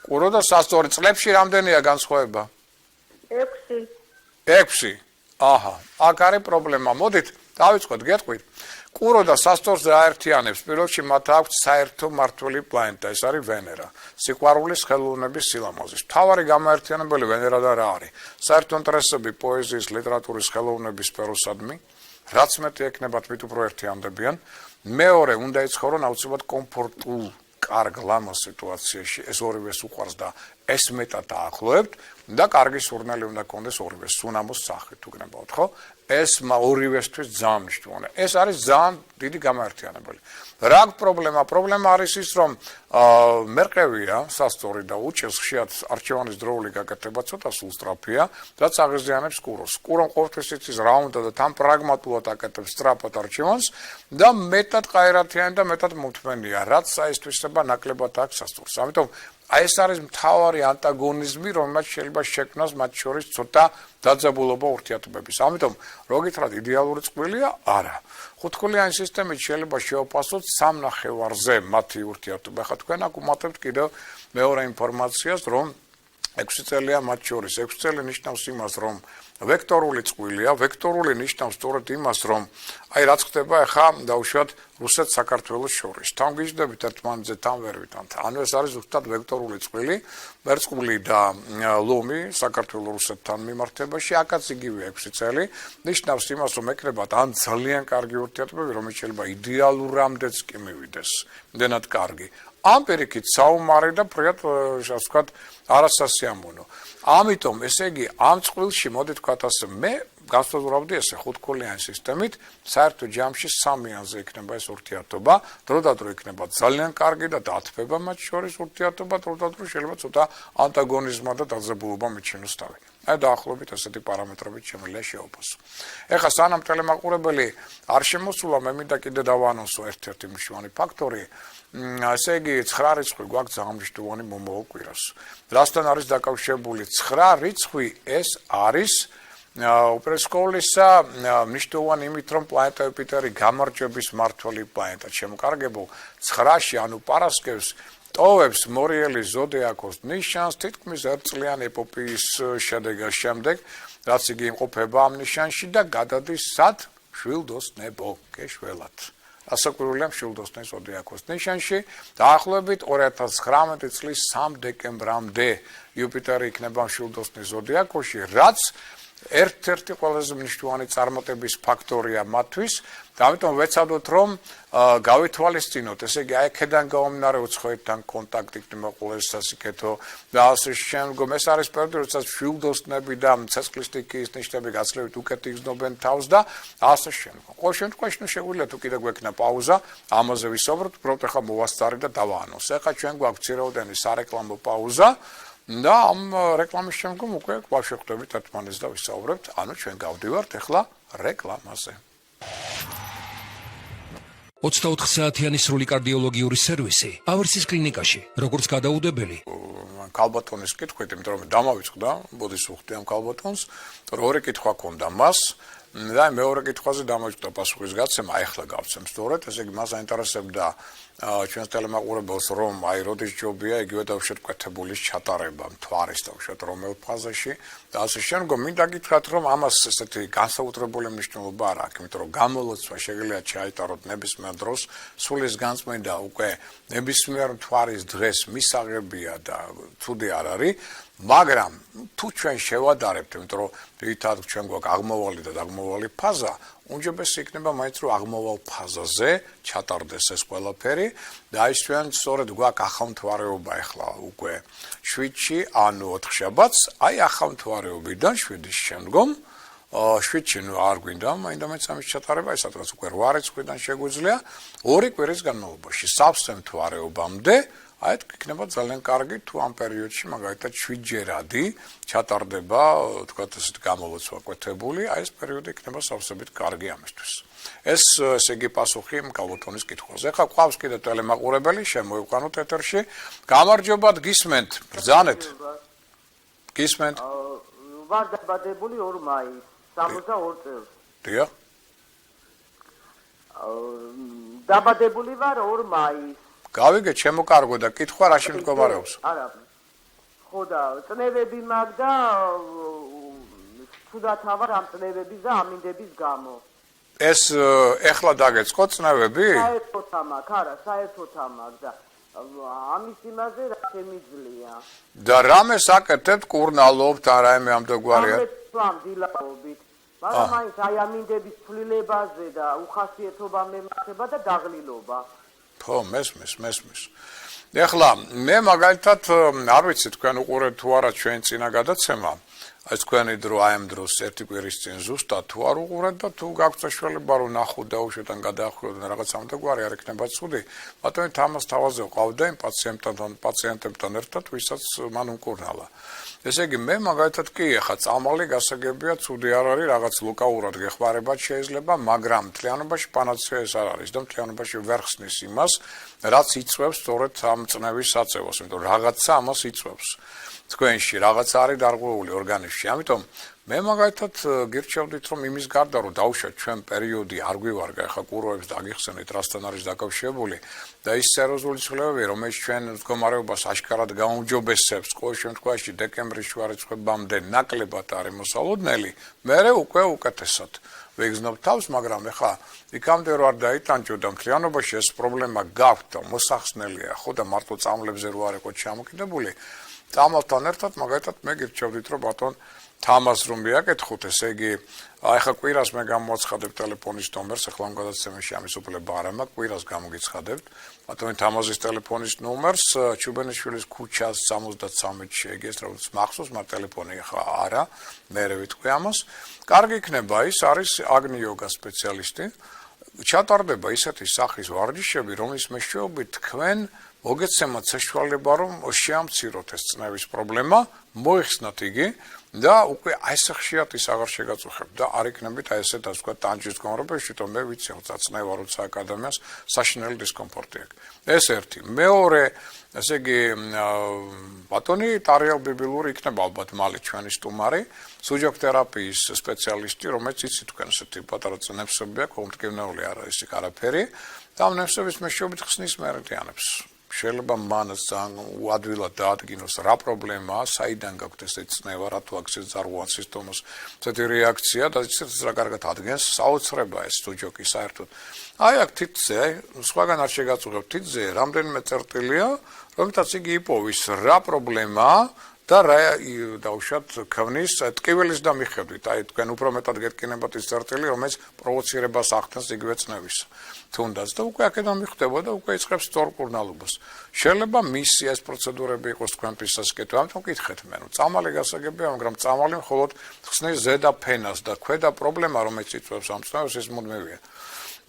კურო და სასწორი წლებში რამდენია განსხვავება? 6. 6. აჰა, აქ არის პრობლემა. მოდით, დავიწყოთ, გეტყვით. კურო და სასწორს აერთიანებს, პირველში მათ აქვს საერთო მმართველი პლანეტა, ეს არის ვენერა. სიყვარულის, ხელოვნების, სილამაზის. მთავარი გამაერთიანებელი ვენერა და რა არის? საერთო ინტერესები პოეზიის, ლიტერატურის, ხელოვნების სფეროსადმი, რაც მეტი ექნებათ, მით უფრო ერთიანდებიან. მეორე, უნდა იცხოვრონ აუცილებლად კომფორტულ, კარგ ლამაზ სიტუაციაში, ეს ორივეს უყვარს და ეს მეტად დაახლოებთ და კარგი სურნელი უნდა კონდეს ორივეს, სუნამოს სახით თუ გნებავთ, ხო? ეს ორივესთვის ძალიან მნიშვნელოვანია. ეს არის ძალიან დიდი გამაერთიანებელი. რა პრობლემა? პრობლემა არის ის, რომ მერყევია სასწორი და უჭერს ხშირად არჩევანის დროული გაკეთება ცოტა სულსტრაფია, რაც აღიზიანებს კუროს. კურომ ყოველთვის იცის რა უნდა და თან პრაგმატულად აკეთებს სწრაფად არჩევანს და მეტად ყაერათიანი და მეტად მოთმენია, რაც ეს თვისება ნაკლებად აქვს სასწორს. ამიტომ აი ეს არის მთავარი ანტაგონიზმი, რომელმაც შეიძლება შექმნას მათ შორის ცოტა დაძაბულობა ურთიერთობების. ამიტომ რო გითხრათ იდეალური წყვილია? არა. ხუთქულიანი სისტემით შეიძლება შევაფასოთ 3 ნახევარზე მათი ურთიერთობა. ხა თქვენ აქ უმატებთ კიდევ მეორე ინფორმაციას, რომ 6 წელია მათ შორის. 6 წელი ნიშნავს იმას, რომ ვექტორული წყვილია, ვექტორული ნიშნავს სწორედ იმას, რომ აი რაც ხდება ახლა დაუშვათ რუსეთს საქართველოს შორის. თან გიждდებით ერთმანეთზე, თან ვერ ვიტანთ. ანუ ეს არის ზუსტად ვექტორული წყვილი, მერწყული და ლომი საქართველოს რუსეთთან მიმართებაში, აკაც იგივე 6 წელი ნიშნავს იმას, რომ ეკრებათ ან ძალიან კარგი ურთიერთობები, რომელიც შეიძლება იდეალურამდეც კი მივიდეს. იმდენად კარგი. ამ პირიქით საომარი და ფრიად ასე ვთქვათ არასასიამოვნო. ამიტომ ესე იგი ამ წყვილში მოდი თქვათ ასე მე განსაზღვრავდი ესე ხუთქოლიანი სისტემით საერთო ჯამში 3-იანზე იქნება ეს ურთიერთობა, დროდადრო იქნება ძალიან კარგი და დათბება მათ შორის ურთიერთობა, დროდადრო შეიძლება ცოტა ანტაგონიზმა და დაძაბულობა მიჩნიოს თავი. აი დაახლოებით ესეთი პარამეტრებით შემიძლია შეოფოსო. ეხლა სანამ ტელემაყურებელი არ შემოსულა, მე მინდა კიდე დავანონსო ერთ-ერთი მნიშვნელოვანი ფაქტორი. ასე იგი 9 რიცხვი გვაქვს ძალიან მნიშვნელოვანი მომავალ კვირას. რასთან არის დაკავშირებული 9 რიცხვი ეს არის უპირისკოლისა მნიშვნელოვანი იმით, რომ პლანეტა იუპიტერი გამარჯვების მმართველი პლანეტა. შემოკარგებულ 9-ში, ანუ პარასკევს ტოვებს მორიელი ზოდიაქოს ნიშანს თითქმის ერთწლიან ეპოპეის შემდეგ, რაც იგი იმყოფება ამ ნიშანში და გადადის სად? შვილდოსნებო, გეშველათ. ასაკვირველია შვილდოსნეს ზოდიაქოს ნიშანში, დაახლოებით 2019 წლის 3 დეკემბრამდე იუპიტერი იქნება შვილდოსნის ზოდიაქოში, რაც ერთ-ერთი ყველაზე მნიშვნელოვანი წარმატების ფაქტორია მათთვის, და ამიტომ ვეცადოთ, რომ გავითვალისწინოთ, ესე იგი, აი აქედან გამომდინარე უცხოეთთან კონტაქტი იქნება ყველაზე სასიკეთო და ასე შემდგომ. ეს არის პერიოდი, როდესაც შვილდოსნები და ცეცხლისტიკის ნიშნები გაცილებით უკეთ იგრძნობენ თავს და ასე შემდგომ. ყოველ შემთხვევაში შეგვიძლია თუ კიდე გვექნა პაუზა, ამაზე ვისაუბროთ, უბრალოდ ახლა მოვასწარი და დავაანონს. ახლა ჩვენ გვაქვს მცირეოდენი სარეკლამო პაუზა. და ამ რეკლამის შემდგომ უკვე გვაშევხვდებით ერთმანეთს და ვისაუბრებთ, ანუ ჩვენ გავდივართ ახლა რეკლამაზე. 24 საათიანი სრული კარდიოლოგიური სერვისი ავერსის კლინიკაში, როგორც გადაუდებელი. კალბატონის კითხვით, იმიტომ რომ დამავიწყდა, ბოდის უხდი ამ კალბატონს, რომ ორი კითხვა ქონდა მას. და მეორე კითხვაზე დამოჭდა პასუხის გაცემა, აი ახლა გავცემ სწორედ, ესე იგი მას აინტერესებდა ჩვენს ტელემაყურებელს, რომ აი როდის ჯობია იგივე დავშეტკვეთებულის ჩატარება, მთვარის დავშეთ რომელ ფაზაში და ასე შემდგომ. მინდა გითხრათ, რომ ამას ესეთი განსაკუთრებული მნიშვნელობა არ აქვს, იმიტომ რომ გამოლოცვა შეგიძლია ჩაიტაროთ ნებისმიერ დროს, სულის განწმენდა უკვე ნებისმიერ მთვარის დღეს მისაღებია და ცუდი არ არის. მაგრამ თუ ჩვენ შევადარებთ, იმიტომ რომ თითქოს ჩვენ გვაქვს აღმოვალი და დაღმოვალი ფაზა, უმჯობესი იქნება მაინც რომ აღმოვალ ფაზაზე ჩატარდეს ეს ყველაფერი და აი ჩვენ სწორედ გვაქვს ახალმთვარეობა ახლა უკვე 7-ში, ანუ 4 შაბათს, აი ახალმთვარეობიდან 7-ის შემდგომ 7-ში ნუ არ გვინდა, მაინდა მეცამის ჩატარება, ეს სადღაც უკვე 8 რიცხვიდან შეგვიძლია 2 კვირის განმავლობაში სავსე მთვარეობამდე აი იქნება ძალიან კარგი თუ ამ პერიოდში მაგალითად 7-ჯერადი ჩატარდება, თქვათ ესეთ გამოლოცვა კვეთებული, აი ეს პერიოდი იქნება სავსებით კარგი ამისთვის. ეს ესე იგი პასუხი კალბატონის კითხვაზე. ახლა ყავს კიდე ტელემაყურებელი, შემოიყვანოთ ეთერში. გამარჯობათ, გისმენთ, ბრძანეთ. გისმენთ. ვარ დაბადებული 2 მაისს, 62 წელს. დიახ. დაბადებული ვარ 2 მაისს. გავიგე, შემოკარგო და კითხვა რაში მდგომარეობს? არა. ხო და წნევები მაქვს და თუდათა ვარ ამ წნევების და ამინდების გამო. ეს ეხლა დაგეწყო წნევები? საერთოდ მაქვს, არა, საერთოდ მაქვს და ამის იმაზე რა შემიძლია. და რამეს აკეთებთ, კურნალობთ, რაიმე ამდაგვარია? ამ დილაობით. მაგრამ მაინც აი ამინდების ცვლილებაზე და უხასიათობა მემართება და დაღლილობა. ხო, მესმის. ეხლა მე მაგალითად არ ვიცი თქვენ უყურებთ თუ არა ჩვენ წინა გადაცემა, ეს თქვენი დრო აი ამ დროს ერთი კვირის წინ ზუსტად თუ არ უყურებთ და თუ გაქვთ საშუალება რომ ნახოთ და უშუალოდ გადაახუროთ და რაღაც ამდაგვარი არ იქნება ცუდი, ბატონო თამას თავაზე ყავდა იმ პაციენტებთან ერთად, ვისაც მან უკურნალა. ესე იგი მე მაგალითად კი ახლა წამალი გასაგებია, ცუდი არ არის, რაღაც ლოკალურად გეხმარებათ შეიძლება, მაგრამ მთლიანობაში პანაცეა ეს არ არის და მთლიანობაში ვერ ხსნის იმას, რაც იწვევს სწორედ ამ წნევის საწევოს, იმიტომ რომ რაღაცა ამას იწვევს. თქვენში რაღაც არის დარღვეული ორგანიზმში. ამიტომ მე მაგალითად გირჩევდით რომ იმის გარდა რომ დავუშვათ ჩვენ პერიოდი არ გვივარგა ახლა კუროებს დაგიხსენით რასთან არის დაკავშირებული და ის სერიოზული ცვლილებები რომელიც ჩვენ მდგომარეობას აშკარად გაუმჯობესებს ყოველ შემთხვევაში დეკემბრის შუა რიცხვებამდე ნაკლებად არის მოსალოდნელი მე უკვე უკეთესად ვეგზნობ თავს მაგრამ ახლა იქამდე რო არ დაიტანჯო და მთლიანობაში ეს პრობლემა გაქვთ და მოსახსნელია ხო და მარტო წამლებზე რო არ იყო ჩამოკიდებული წამალთან ერთად მაგალითად მე გირჩევდით რომ ბატონ თამას რომ მიაკითხოთ, ესე იგი, ახლა კვირას მე გამოაცხადებ ტელეფონის ნომერს, ახლა ამ გადაცემაში ამის უფლება არ მაქვს, კვირას გამოგიცხადებთ. ბატონი თამაზის ტელეფონის ნომერს, ჩუბენიშვილის ქუჩას 73-ში ეგეს როგორც მახსოვს, მაგრამ ტელეფონი ახლა არა, მე ვიტყვი ამას. კარგი იქნება ის არის აგნიოგა სპეციალისტი. ჩატარდება ისეთი სახის ვარჯიშები, რომლის მეშვეობით თქვენ მოგეცემათ საშუალება რომ შეამციროთ ეს წნევის პრობლემა, მოიხსნათ იგი და უკვე აი ეს ხშირად ის აღარ შეგაწუხებთ და არ იქნებით აი ესეთ ასე ვთქვათ ტანჯის მდგომარეობაში, თვითონ მე ვიცი რომ წნევა როცა აქ ადამიანს საშინელი დისკომფორტი აქვს. ეს ერთი. მეორე, ესე იგი ბატონი ტარიელ ბიბილური იქნება ალბათ მალე ჩვენი სტუმარი, სუჯოქთერაპიის სპეციალისტი, რომელიც იცით თქვენ ესეთი პატარა წნევსები აქვს, მომტკივნეული არ არის იქ არაფერი და ამ ნევსების მეშვეობით ხსნის მერიდიანებს. შეიძლება მანაც ძალიან უადვილად დაადგინოს რა პრობლემაა, საიდან გაქვთ ესეთი წნევა, რატო აქვს ეს ძარღვან სისტემას, ესეთი რეაქცია და ისიც რა კარგად ადგენს საოცრება ეს სუჯოკი საერთოდ. აი აქ თითზე, სხვაგან არ შეგაწუხებთ თითზე, რამდენიმე წერტილია, რომელთაც იგი იპოვის რა პრობლემაა და რა დაუშვათ ქმნის ტკივილის და მიხედვით. აი თქვენ უფრო მეტად გეტკინებათ ის წერტილი, რომელიც პროვოცირებას ახდენს იგივე წნევის. თუნდაც და უკვე აქედან მიხვდება და უკვე იწყებს სწორკურნალობას. შეიძლება მისი ეს პროცედურები იყოს თქვენთვის სასკეთო, ამიტომ გითხეთ მე, რომ წამალი გასაგებია, მაგრამ წამალი მხოლოდ ხსნის ზედა ფენას და ქვედა პრობლემა, რომელიც იწვევს ამ წნევას, ის მუდმივია.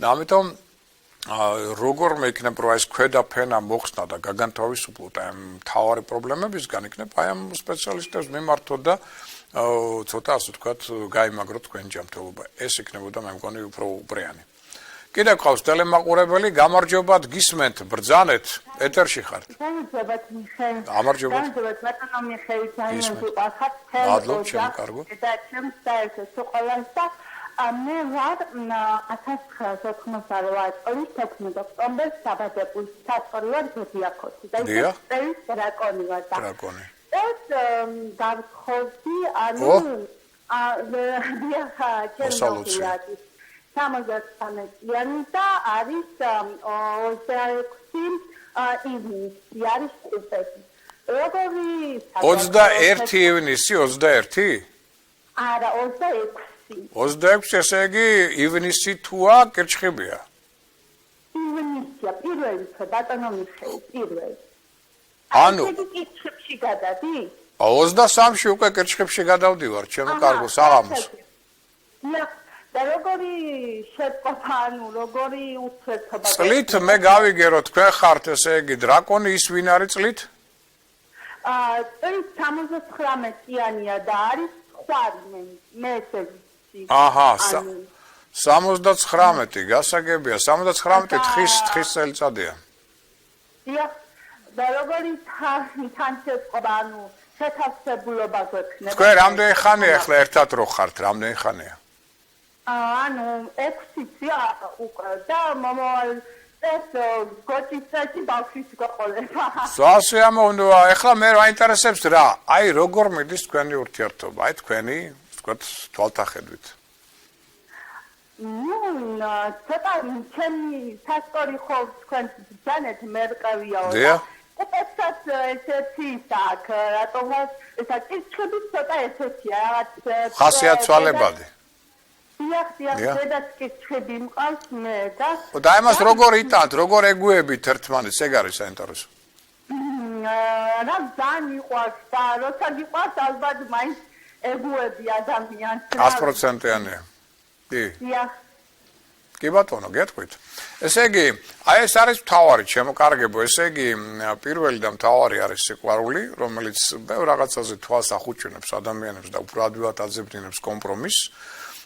და ამიტომ როგორ მეიქნებ რომ ეს ქვედა ფენა მოხსნა და გაგანთავისუფლოთ აი მთავარი პრობლემებისგან იქნებ აი ამ სპეციალისტებს მიმართოთ და ცოტა ასე ვთქვათ გაიმაგროთ თქვენი ჯანმრთელობა. ეს იქნებოდა მე მგონი უფრო უპრიანი. კიდევ ყავს ტელემაყურებელი, გამარჯობათ, გისმენთ, ბრძანეთ, ეთერში ხართ. გამარჯობათ მიხეილ. გამარჯობათ. გამარჯობათ ბატონო მიხეილ, ძალიან ვიყავთ. მადლობ, ჩემი კარგო. და ჩემს საერთოდ ყველას და მე ვარ 1998 წლის 16 ოქტომბერს საბადებულ საწყორი ვარ ზოდიაქოსი და ეს დრაკონი ვარ და ეს გავხოდი ანუ დიახა ჩემს 73 და არის 26 ივნისი არის კუპეთი. როგორი 21 ივნისი 21? არა 26 26 ესე იგი ივნისი თუა კირჩხიბია. ივნისია პირველი ბატონო მიხეილ პირველი. ანუ კირჩხიბში გადადი? 23-ში უკვე კირჩხიბში გადავდივარ, ჩემო კარგო, საღამოს. და როგორი შეწყობა, ანუ როგორი ურთიერთობა? წლით მე გავიგერო თქვენ ხართ ესე იგი დრაკონი ის ვინ არის წლით? წლით 79-იანია და არის ხვარი მე ესე აჰა 79 გასაგებია 79 თხის წელიწადია. დიახ და როგორი თან შეწყობა ანუ შეთავსებულობა გვექნება? თქვენ რამდენი ხანია ახლა ერთად რო ხართ, რამდენი ხანია? ანუ 6 წია უკვე და მომავალ ეს გოჩიცაში ბავშვის გაყოლება. ზასი ამონდა ახლა მე მაინტერესებს რა, აი როგორ მიდის თქვენი ურთიერთობა, აი თქვენი ვთქვათ თვალთახედვით. ცოტა ჩემი სასწორი ხო თქვენ ბრძანეთ მერყევიაო. დიახ. ეცაც ესეთი აქ რატომაც ესა კითხები ცოტა ესეთია რაღაც ხასიათვალებადი. დიახ, დედაც კითხები მყავს მე და და იმას როგორ იტანთ, როგორ ეგუებით ერთმანეთს, ეგ არის საინტერესო. რა ძალიან იყვარს და როცა გიყვარს ალბათ მაინც ეგუები ადამიანს. 100%-იანია. კი. დიახ. კი ბატონო, გეტყვით. ესე იგი, აი ეს არის მთავარი, ჩემო კარგებო, ესე იგი, პირველი და მთავარი არის სიყვარული, რომელიც ბევრ რაღაცაზე თვალს ახუჭვინებს ადამიანებს და უფრო ადვილად აძებნინებს კომპრომისს.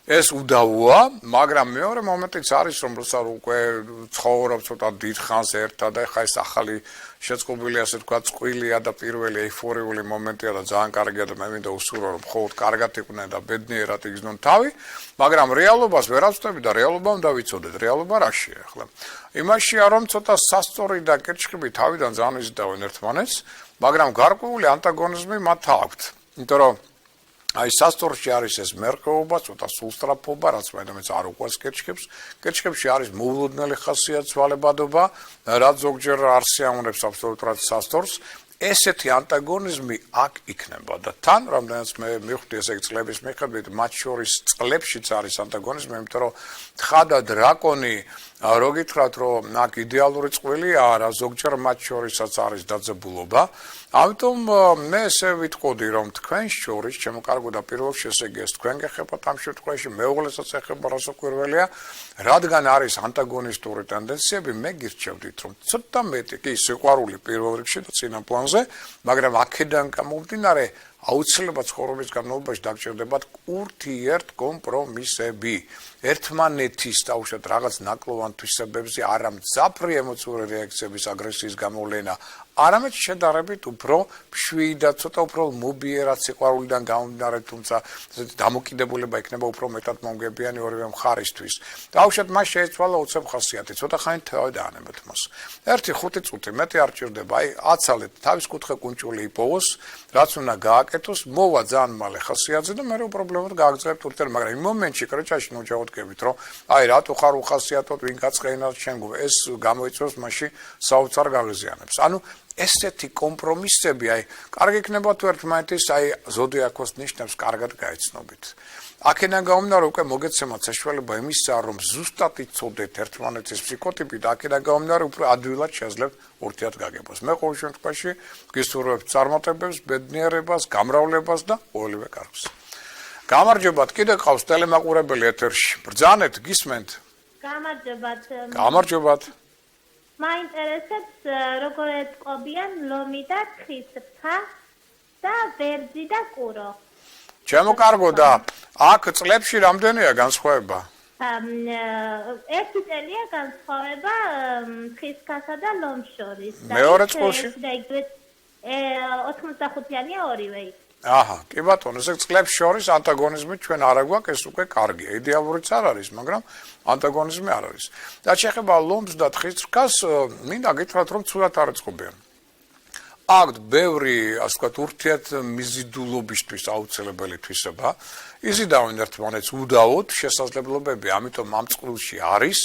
ეს უდავოა, მაგრამ მეორე მომენტიც არის, რომ როცა უკვე ცხოვრობ ცოტა დიდ ხანს ერთად და ხა ეს ახალი შეწყობილი ასე თქვა წყვილია და პირველი ეიფორიული მომენტია და ძალიან კარგია და მე მინდა უსურო რომ მხოლოდ კარგად იყვნენ და ბედნიერად იგრძნონ თავი, მაგრამ რეალობას ვერ ავწევი და რეალობამ დავიცოდეთ. რეალობა რაშია ახლა? იმაშია რომ ცოტა სასწორი და კერჩხიბი თავიდან ძალიან იზიდავენ ერთმანეთს, მაგრამ გარკვეული ანტაგონიზმი მათ აქვთ. იმიტომ რომ აი სასწორში არის ეს მერყეობა, ცოტა სულსტრაფობა, რაც მაინც არ უყვარს კერჩხებს. კერჩხებში არის მოულოდნელი ხასიათვალებადობა, რაც ზოგჯერ არ შეამონებს აბსოლუტურად სასწორს. ესეთი ანტაგონიზმი აქ იქნება და თან, რამდენიც მე მივხვდი ესე წლების მიხედვით, მათ შორის წლებშიც არის ანტაგონიზმი, იმიტომ რომ თხა და დრაკონი რო გითხრათ, რომ აქ იდეალური წყვილია არა, ზოგჯერ მათ შორისაც არის დაძაბულობა. ამიტომ მე ესე ვიტყოდი, რომ თქვენ შორის შემოკარგო და პირველ შესეგეს თქვენ გეხებათ ამ შემთხვევაში, მეუღლესაც ეხება რასაკვირველია, რადგან არის ანტაგონისტური ტენდენციები, მე გირჩევდით, რომ ცოტა მეტი კი სიყვარული პირველ რიგში და წინა პლანზე, მაგრამ აქედან გამომდინარე აუცილებლად ცხოვრების განმავლობაში დაგჭირდებათ ურთიერთ კომპრომისები. ერთმანეთის დაუშვათ რაღაც ნაკლოვან თვისებებზე არა მძაფრი ემოციური რეაქციების აგრესიის გამოვლენა, არამედ შედარებით უფრო მშვიდი და ცოტა უფრო მობიერად სიყვარულიდან გამომდინარე, თუმცა ესეთი დამოკიდებულება იქნება უფრო მეტად მომგებიანი ორივე მხარისთვის. დაუშვათ მას შეეცვალა უცებ ხასიათი, ცოტა ხანი თავი დაანებოთ მას. 1-5 წუთი მეტი არ ჭირდება, აი აცალეთ თავის კუთხე კუნჭული იპოვოს, რაც უნდა გააკეთოს, მოვა ძალიან მალე ხასიათზე და მე პრობლემად გააგრძელებთ ურთიერთობა, მაგრამ იმ მომენტში კრეჭაში ნოჯაოდგებით, რომ აი რატო ხარ უხასიათოდ, ვინ გაწყენავს შენ ეს გამოიწვევს მასში საოცარ გაღიზიანებს. ანუ ესეთი კომპრომისები, აი, კარგი იქნება თუ ერთმანეთის, აი, ზოდიაქოს ნიშნებს კარგად გაიცნობით. აქედან გამომდინარე, უკვე მოგეცემათ საშუალება იმისა, რომ ზუსტად იცოდეთ ერთმანეთის ფსიქოტიპი და აქედან გამომდინარე, უფრო ადვილად შეძლებთ ურთიერთგაგებას. მე ყოველ შემთხვევაში გისურვებ წარმატებებს, ბედნიერებას, გამრავლებას და ყოველივე კარგს. გამარჯობათ, კიდე ყავს ტელემაყურებელი ეთერში. ბრძანეთ, გისმენთ? გამარჯობათ. გამარჯობათ. მაინტერესებს როგორ ეთყობიან ლომი და თხის რქა და ვერძი და კურო. ჩემო კარგო და აქ წლებში რამდენია განსხვავება? 1 წელია განსხვავება თხის რქასა და ლომს შორის. მეორე წყვილში? 85-იანია ორივე. აჰა, კი ბატონო, ესე წლებს შორის ანტაგონიზმი ჩვენ არ აგვაქვს, ეს უკვე კარგია. იდეალურიც არ არის, მაგრამ ანტაგონიზმი არ არის. და შეეხება ლომს და თხის რქას, მინდა გითხრათ, რომ ცუდად არ ეწყობიან. აქვთ ბევრი, ასე ვთქვათ, ურთიერთმიზიდულობისთვის აუცილებელი თვისება. იზიდავენ ერთმანეთს უდაოდ, შესაძლებლობები ამიტომ ამ წყვილში არის.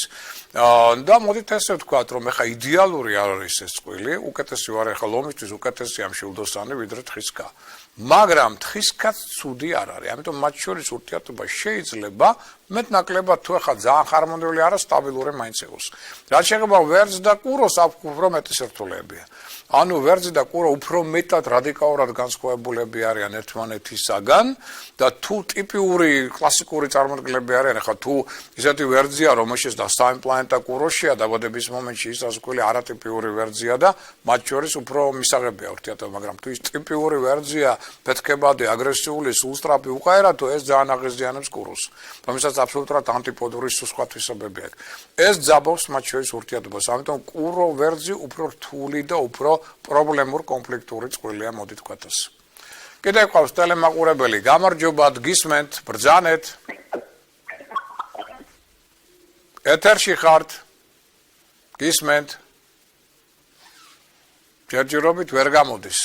და მოდით ესე ვთქვათ, რომ ეხა იდეალური არ არის ეს წყვილი, უკეთესი ვარ ეხა ლომისთვის, უკეთესია მშვილდოსანი ვიდრე თხისქა. მაგრამ თხისქაც ცუდი არ არის. ამიტომ მათ შორის ურთიერთობა შეიძლება მეტნაკლებად თუ ეხა ძალიან ჰარმონიული არა, სტაბილური მაინც იყოს. რაც შეეხება ვერძს და კუროს, აქ უფრო მეტი სირთულეებია. ანუ ვერძი და კურო უფრო მეტად რადიკალურად განსხვავებულები არიან ერთმანეთისაგან და თუ ტიპიური კლასიკური წარმოდგენები არიან, ახლა თუ ისეთი ვერძია, რომელშიც და სამი პლანეტა კუროშია დაბადების მომენტში ის ასკველი არატიპიური ვერძია და მათ შორის უფრო მისაღებია ურთიერთობა, მაგრამ თუ ის ტიპიური ვერძია, ფეთქებადი, აგრესიული, სულსტრაფი უყაერათო, ეს ძალიან აღიზიანებს კუროს, რომელსაც აბსოლუტურად ანტიპოდური სხვა თვისებები აქვს. ეს ძაბავს მათ შორის ურთიერთობას, ამიტომ კურო ვერძი უფრო რთული და უფრო პრობლემურ კონფლიქტური წყვილია, მოდით ვთქვათ ასე. კიდევ ყავს ტელემაყურებელი, გამარჯობათ, გისმენთ, ბრძანეთ. ეთერში ხართ. გისმენთ. ჯერჯერობით ვერ გამოდის.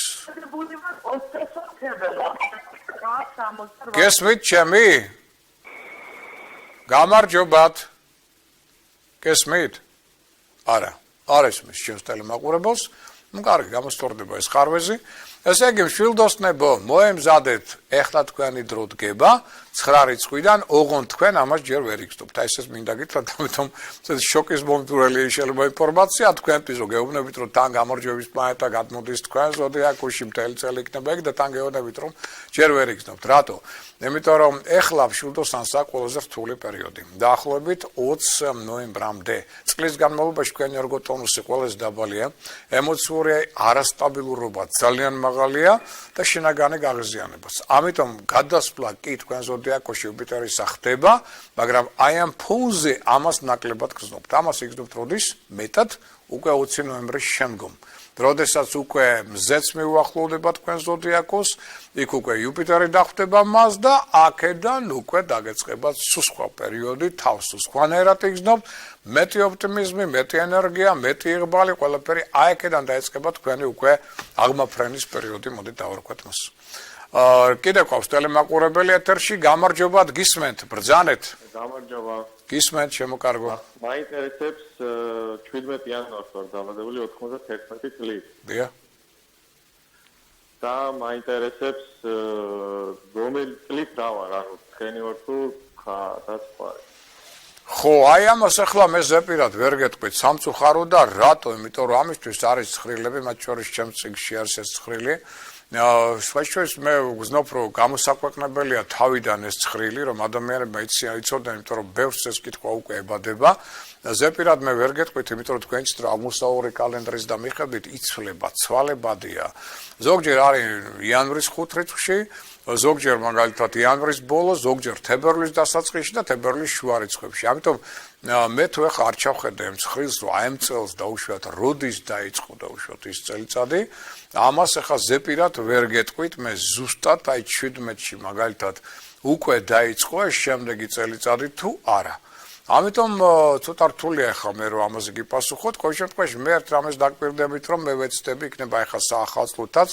გესმით ჩემი? გამარჯობათ. გესმით? არა, არ ესმის ჩემს ტელემაყურებელს. ну კარგი, გამოსწორდება ეს ხარვეზი. ესე იგი, მშვილდოსნებო, მოემზადეთ, ეხლა თქვენი დრო დგება, 9 რიცხვიდან, ოღონდ თქვენ ამას ჯერ ვერ იგრძნობთ. აი ესეც მინდა გითხრათ, ამიტომ ეს შოკის მომთვრელი შეიძლება ინფორმაცია თქვენთვის, რომ გეუბნებით, რომ თან გამარჯვების პლანეტა გადმოდის თქვენ ზოდიაქოში მთელი წელი იქნება იქ და თან გეუბნებით, რომ ჯერ ვერ იგრძნობთ. რატო? იმიტომ რომ ეხლა მშვილდოსანს აქვს ყველაზე რთული პერიოდი. დაახლოებით 20 ნოემბრამდე. წლის განმავლობაში თქვენი ერგოტონუსი ყველაზე დაბალია, ემოციური არასტაბილურობა ძალიან მაღალია და შინაგანი გაღიზიანებაც. ამიტომ გადასვლა კი თქვენ ზოდიაკოში იუპიტერისა ხდება, მაგრამ აი ამ ფონზე ამას ნაკლებად გრძნობთ. ამას იგრძნობთ როდის? მეტად უკვე 20 ნოემბრის შემდგომ. როდესაც უკვე მზეც მიუახლოვდება თქვენ ზოდიაკოს, იქ უკვე იუპიტერი დახვდება მას და აქედან უკვე დაგეწყება სხვა პერიოდი, თავს სხვანაირად იგრძნობთ, მეტი ოპტიმიზმი, მეტი ენერგია, მეტი იღბალი, ყველაფერი აი აქედან დაეწყება თქვენი უკვე აღმაფრენის პერიოდი, მოდით დავარქვათ მას. კიდე ყავს ტელემაყურებელი ეთერში, გამარჯობათ, გისმენთ, ბრძანეთ. გამარჯობა. გისმენთ, შემოკარგო. მაინტერესებს 17 იანვარს ვარ დაბადებული 91 წლის. დიახ. და მაინტერესებს რომელი წლის რა ვარ, ანუ თქვენი ვარ თუ ხარდასხარი. ხო, აი ამას ახლა მე ზეპირად ვერ გეტყვით სამწუხარო და რატო? იმიტომ რომ ამისთვის არის ცხრილები, მათ შორის ჩემს წიგნში არის ეს ცხრილი. Სხვაშორის მე ვგზნობ რომ გამოსაკვეყნებელია თავიდან ეს ცხრილი რომ ადამიანებმა იცოდნენ იმიტომ რომ ბევრს ეს კითხვა უკვე ებადება ზეპირად მე ვერ გეტყვით იმიტომ რომ თქვენც რომ აღმოსავლური კალენდრის და მიხედვით იცვლება ცვალებადია ზოგჯერ არის იანვრის 5 რიცხვში ზოგჯერ მაგალითად იანვრის ბოლო ზოგჯერ თებერვლის დასაწყისში და თებერვლის შუა რიცხვებში ამიტომ მე თუ ახლა არ ჩავხედე ამ ცხრილს რომ აი ამ წელს დაუშვათ როდის დაიწყო დაუშვათ ის წელიწადი ამას ახლა ზეპირად ვერ გეტყვით მე ზუსტად აი 17-ში მაგალითად უკვე დაიწყო ეს შემდეგი წელიწადი თუ არა ამიტომ ცოტა რთულია ახლა მე რომ ამაზე გიპასუხოთ ყოველ შემთხვევაში მე ერთ რამეს დაგკვირდებით რომ მე ვეცდები იქნება ახლა საახალწლოთაც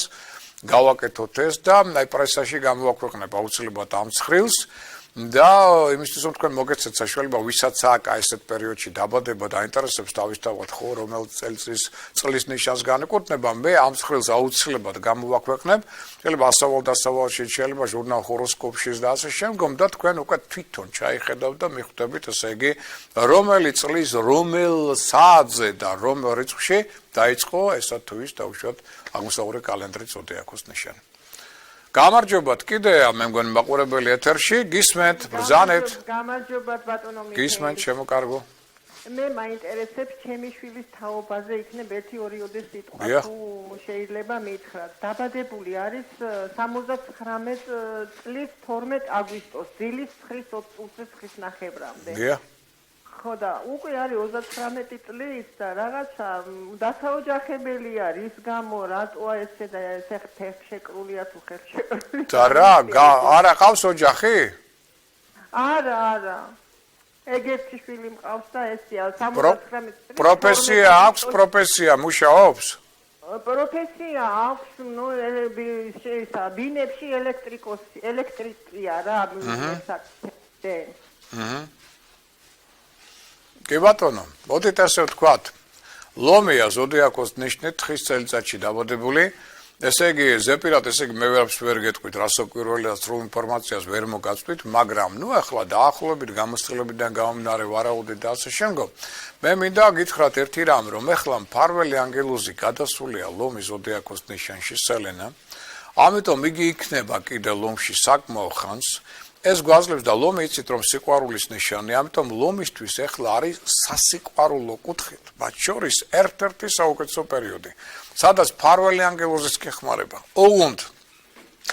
გავაკეთოთ ეს და აი პრესაში გამოვაქვეყნებ აუცილებლად ამ ცხრილს და იმისთვის რომ თქვენ მოგეცეთ საშუალება ვისაც აქვს ესეთ პერიოდში დაბადება და აინტერესებს თავისთავად ხო რომელ წლის ნიშანს განეკუთვნება მე ამ ცხრილს აუცილებლად გამოვაქვეყნებ შეიძლება ასავალ-დასავალში შეიძლება ჟურნალ ჰოროსკოპში და ასე შემდგომ და თქვენ უკვე თვითონ ჩაიხედავთ და მიხვდებით ესე იგი რომელი წლის რომელ საათზე და რომელ რიცხვში დაიწყო ესა თუ ის დაუშვათ აღმოსავლური კალენდრის ზოდიაქოს ნიშანი გამარჯობათ კიდე მე მგონი მაყურებელი ეთერში გისმენთ ბრძანეთ გამარჯობათ ბატონო მიხეილ გისმენთ შემოკარგო მე მაინტერესებს ჩემი შვილის თაობაზე იქნებ 1-2 სიტყვა თუ შეიძლება მითხრათ დაბადებული არის 79 წლის 12 აგვისტოს დილის 9:29 დიახ ხო და უკვე არის 39 წლის და რაღაცა დასაოჯახებელია რის გამო რატოა ესე და ესე შეკრულია თუ ხელშეკრულია და რა არა ყავს ოჯახი? არა ეგეთი შვილი მყავს და ესეა 79 წლის პროფესია აქვს პროფესია მუშაობს? პროფესია აქვს ნუ ბინებში ელექტრიკია რა საქმე კი ბატონო, მოდით ასე ვთქვათ, ლომია ზოდიაქოს ნიშნით თხის წელიწადში დაბადებული, ესე იგი ზეპირად ესე იგი მე ვერაფერს ვერ გეტყვით, რასაკვირველი და სრულ ინფორმაციას ვერ მოგაწვით, მაგრამ ნუ ახლა დაახლოებით გამოსწრებიდან გამომდინარე ვარაუდით და ასე შემდგომ, მე მინდა გითხრათ ერთი რამ, რომ ახლა მფარველი ანგელოზი გადასულია ლომის ზოდიაქოს ნიშანში სელენა, ამიტომ იგი იქნება კიდე ლომში საკმაო ხანს ეს გვაძლევს და ლომი იცით რომ სიყვარულის ნიშანი, ამიტომ ლომისთვის ახლა არის სასიყვარულო კუთხით, მათ შორის ერთ-ერთი საუკეთესო პერიოდი, სადაც მფარველი ანგელოზის გეხმარება. ოღონდ,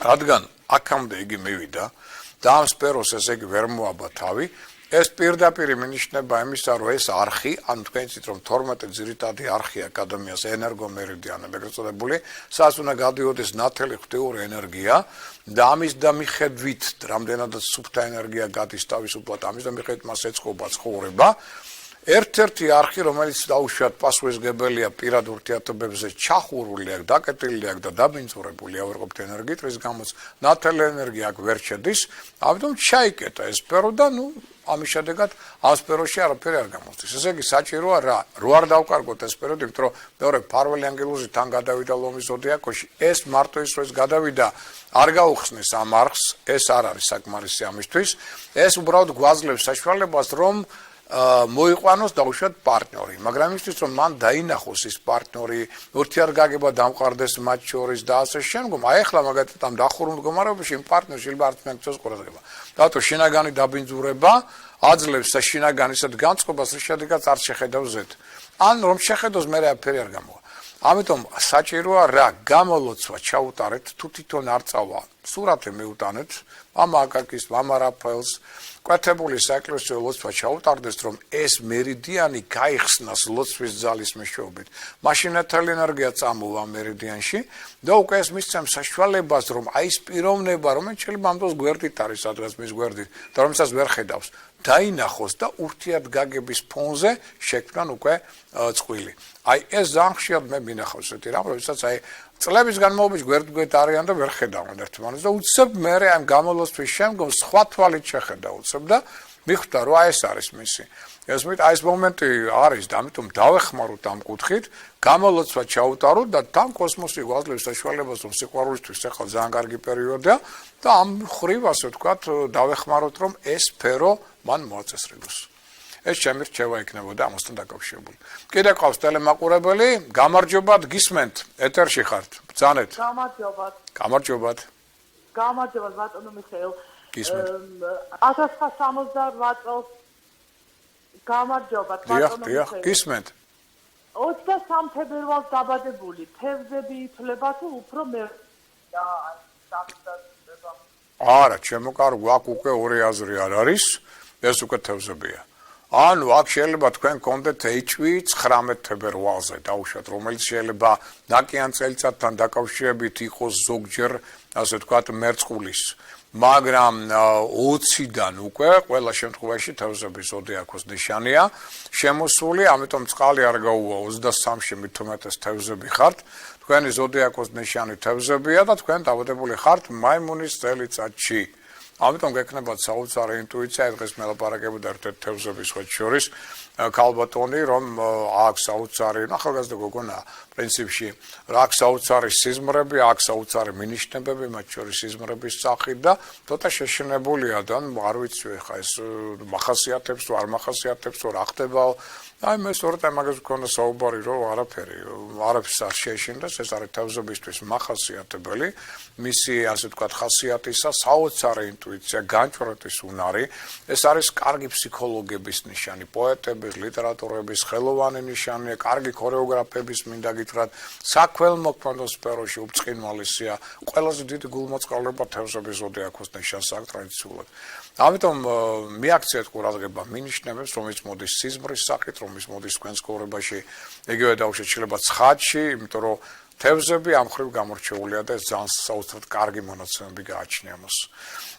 რადგან აქამდე იგი მივიდა და ამ სფეროს ესე იგი ვერ მოაბა თავი, ეს პირდაპირ მინიშნება იმისა, რომ ეს არხი, ანუ თქვენ იცით რომ 12 ძირითადი არხი აკადემიას ენერგომერიდიანები ეგრეთ წოდებული, სადაც უნდა გადიოდეს ნათელი ღვთიური ენერგია და ამის და მიხედვით, რამდენადაც სუფთა ენერგია გადის თავისუფლად, ამის და მიხედვით მას ეწყობა ცხოვრება. ერთ-ერთი არხი, რომელიც დაუშვათ პასუხისმგებელია პირად ურთიერთობებზე ჩახურული აქვს, დაკეტილი აქვს და დაბინძურებული ავერყოფთ ენერგიით, რის გამოც ნათელი ენერგია აქ ვერ შედის, ამიტომ ჩაიკეტა ეს სფერო და ნუ ამის შედეგად ამ სფეროში არაფერი არ გამოდის. ესე იგი საჭიროა რა, რო არ დავკარგოთ ეს სფეროდი, იმიტომ რომ მეორე მფარველი ანგელოზი თან გადავიდა ლომის ზოდიაქოში, ეს მარტო ის რო ეს გადავიდა არ გაუხსნეს ამ არხს, ეს არ არის საკმარისი ამისთვის, ეს უბრალოდ გვაძლევს საშუალებას, რომ მოიყვანოს დაუშვათ პარტნიორი, მაგრამ იმისთვის რომ მან დაინახოს ის პარტნიორი, ურთიერთგაგება დამყარდეს მათ შორის და ასე შემდგომ, აი ახლა მაგალითად ამ დახურულ მდგომარეობაში იმ პარტნიორს შეიძლება არც მეკცოს ყურადღება. რატო შინაგანი დაბინძურება აძლევს შინაგანისად განწყობას, რის შედეგად არ შეხედავს ზეთ. ან რომ შეხედოს მე არაფერი არ გამოვა. ამიტომ საჭიროა რა გამოლოცვა ჩაუტარეთ თუ თვითონ არ წავა სურათი მიუტანეთ მამა აკაკის მამა რაფაელს კვეთებული საეკლესიო ლოცვა ჩაუტარდეს რომ ეს მერიდიანი გაიხსნას ლოცვის ძალის მეშვეობით მაშინ ეთელ ენერგია წამოვა მერიდიანში და უკვე ეს მისცემს საშუალებას რომ აი ეს პიროვნება რომელიც შეიძლება ამ დროს გვერდით არის სადღაც მის გვერდით და რომელსაც ვერ ხედავს დაინახოს და ურთიერთგაგების ფონზე შექმნან უკვე წყვილი აი ეს ძალიან ხშირად მე მინახავს ესეთი რამ რომელსაც აი წლების განმავლობაში გვერდ არიან და ვერ ხედავენ ერთმანეთს და უცებ მე ამ გამოლოცვის შემდგომ სხვა თვალით შეხედა უცებ და მიხვდა რომ აი ეს არის მისი ეს მე აი ეს მომენტი არის და ამიტომ დავეხმაროთ ამ კუთხით გამოლოცვა ჩაუტაროთ და თან კოსმოსი გვაძლევს საშუალებას რომ სიყვარულისთვის ახლა ძალიან კარგი პერიოდია და ამ ხრივ ასე ვთქვათ დავეხმაროთ რომ ეს სფერო მან მოაწესრიგოს ეს ჩემი რჩევა იქნებოდა ამასთან დაკავშირებული. კიდე ყავს ტელემაყურებელი, გამარჯობათ, გისმენთ, ეთერში ხართ. ბრძანეთ. გამარჯობათ. გამარჯობათ. გამარჯობათ ბატონო მიხეილ. გისმენთ. 1968 წელს გამარჯობათ ბატონო მიხეილ. გისმენთ. 23 თებერვალს დაბადებული, თევზები ითვლება თუ უფრო მე არა, ჩემო კარგო, აქ უკვე ორი აზრი არ არის, ეს უკვე თევზებია. ანუ აქ შეიძლება თქვენ კონდეთ HV 19 თებერვალზე დაუშვათ, რომელიც შეიძლება ნაკიან წელიწადთან დაკავშირებით იყოს ზოგჯერ, ასე ვთქვათ, მერწყულის. მაგრამ 20-დან უკვე ყველა შემთხვევაში თევზების ზოდიაქოს ნიშანია შემოსული, ამიტომ წყალი არ გაუვა 23-ში მithumetes თევზები ხართ. თქვენი ზოდიაქოს ნიშანი თევზებია და თქვენ დაბადებული ხართ მაიმუნის წელიწადში. ამიტომ გექნებათ საოცარი ინტუიცია, დღეს მელაპარაკებოდა ერთ-ერთ თევზების შორის ქალბატონი, რომ აქვს საოცარი, ახალგაზრდა გოგონა, პრინციპში, აქვს საოცარი სიზმრები, აქვს საოცარი მინიშნებები, მათ შორის სიზმრების სახით და ცოტა შეშინებულია და არ ვიცი ხა ეს მახასიათებს თუ არ მახასიათებს თუ რა ხდებაო. აი მე სწორედ ამაზე ვქონდა საუბარი, რომ არაფერს არ შეეშინდეს, ეს არის თევზებისთვის მახასიათებელი, მისი ასე ვთქვათ ხასიათისა საოცარი ინტუიცია, განჭვრეტის უნარი, ეს არის კარგი ფსიქოლოგების ნიშანი, პოეტების, ლიტერატურების, ხელოვანი ნიშანია, კარგი ქორეოგრაფების მინდა გითხრათ, საქველმოქმედო სფეროში უბრწყინვალესია, ყველაზე დიდი გულმოწყალება თევზების ზოდიაქოს ნიშანს აქვს ტრადიციულად. ამიტომ მიაქციეთ ყურადღება მინიშნებებს, რომელიც მოდის სიზმრის სახით, რომელიც მოდის თქვენს ცხოვრებაში, იგივე დაუშვათ შეიძლება ცხადში, იმიტომ რომ თევზები ამ ხრივ გამორჩეულია და ეს ძალიან საოცრად კარგი მონაცემები გააჩნია მას.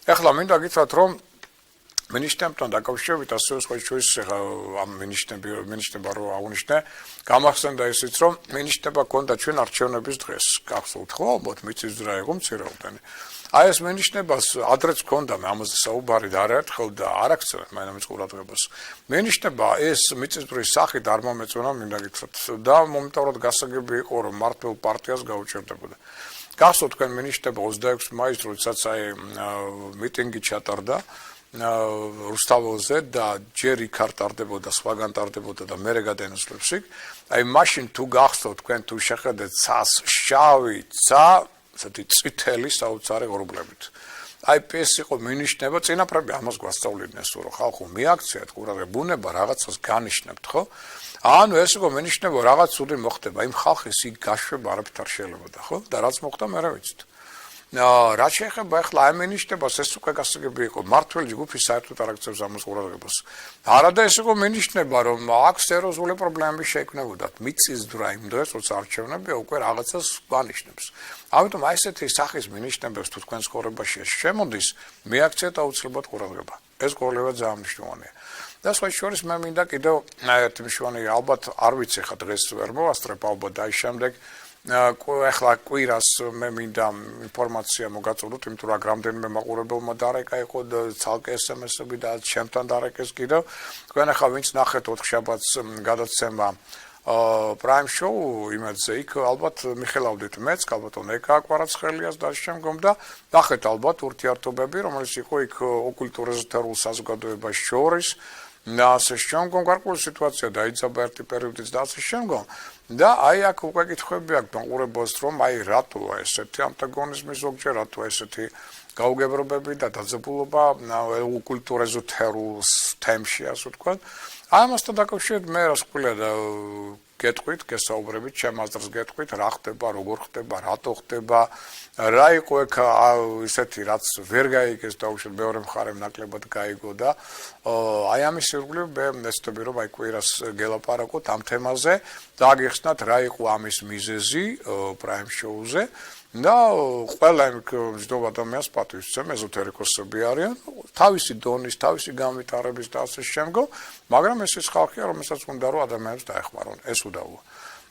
ეხლა მინდა გითხრათ, რომ მინიშნებთან დაკავშირებით ასევე სხვა შორის ამ მინიშნება რო აღნიშნე, გამახსენდა ისიც, რომ მინიშნება ქონდა ჩვენ არჩევნების დღეს. გახსოვთ ხო, ალბათ მიწის ძრა იყო მცირეოდენი. აი ეს მინიშნებას ადრეც ქონდა მე ამაზე საუბარი და არაერთხელ და არ აქცევენ მაინც ყურადღებას. მინიშნება ეს მიწისძვრის სახით არ მომეწონა მინდა გითხრათ და მომენტურად გასაგები იყო რომ მართლ პარტიას გაუჭირდებოდა. გახსოვთ თქვენ მინიშნება 26 მაისს როდესაც აი მიტინგი ჩატარდა რუსთაველზე და ჯერ იქ არ ტარდებოდა, სხვაგან ტარდებოდა და მერე გადაინაცვლებს იქ. აი მაშინ თუ გახსოვთ თქვენ თუ შეხედეთ ცას შავი ცა ესეთი წითელი საოცარი ღრუბლებით. აი ეს იყო მინიშნება, წინაპრები ამას გვასწავლიდნენ სულ, რომ ხალხო მიაქციათ ყურადღება, ბუნება რაღაცას განიშნებთ, ხო? ანუ ეს იყო მინიშნება, რაღაც ცუდი მოხდება, იმ ხალხის იქ გაშვება არაფერ არ შეიძლებოდა, ხო? და რაც მოხდა, მე რა ვიცით. რა შეეხება ახლა ამ მინიშნებას, ეს უკვე გასაგები იყო, მართველი ჯგუფი საერთოდ არ აქცევს ამას ყურადღებას. არადა ეს იყო მინიშნება, რომ აქ სერიოზული პრობლემები შეექმნებოდათ, მიწისძვრა იმ დღეს, როცა არჩევნები უკვე რაღაცას გვანიშნებს. ამიტომ აი ესეთი სახის მინიშნებებს თუ თქვენ ცხოვრებაში შემოდის, მიაქციეთ აუცილებლად ყურადღება. ეს ყოლევა ძალიან მნიშვნელოვანია. და სხვა შორის მე მინდა კიდევ ერთი მნიშვნელოვანი ალბათ არ ვიცი ხა დღეს ვერ მოვასწრებ ალბათ და აი შემდეგ ახლა კვირას მე მინდა ინფორმაცია მოგაწოდოთ, იმიტომ რომ რამდენიმე მაყურებელმა დარეკა იყო ცალკე SMS-ები და ჩემთან დარეკეს კიდევ. თქვენ ახლა ვინც ნახეთ 4 შაბათს გადაცემა Prime Show იმედზე იქ ალბათ მიხელავდით მეც, ალბათ ეკა კვარაცხელიას და შემდგომ და ნახეთ ალბათ ურთიერთობები, რომელიც იყო იქ ოკულტურიზატორულ საზოგადოებას შორის და ასე შემდგომ გარკვეული სიტუაცია დაიწყება ერთი პერიოდიც და ასე შემდგომ და აი აქ უკვე კითხვები აქვს მაყურებელს, რომ აი რატოა ესეთი ანტაგონიზმი ზოგჯერ, რატოა ესეთი გაუგებრობები და დაძაბულობა ოკულტურიზატორულ თემში, ასე ვთქვათ. ამასთან დაკავშირებით მე რას ვკვლია და გეტყვით, გესაუბრებით, ჩემ აზრს გეტყვით, რა ხდება, როგორ ხდება, რატო ხდება, რა იყო ეგ ისეთი რაც ვერ გაიგეს დაუშვათ მეორე მხარემ ნაკლებად გაიგო და აი ამის ირგვლივ მე მეცდები რომ აი კვირას გელაპარაკოთ ამ თემაზე და აგიხსნათ რა იყო ამის მიზეზი პრაიმ შოუზე და ყველა იმ ჯდომ ადამიანს პატივისცემ ეზოთერიკოსები არიან თავისი დონის, თავისი განვითარების და ასე შემდგომ, მაგრამ ეს ის ხალხია, რომელსაც უნდა რომ ადამიანებს დაეხმარონ, ეს უდავოა.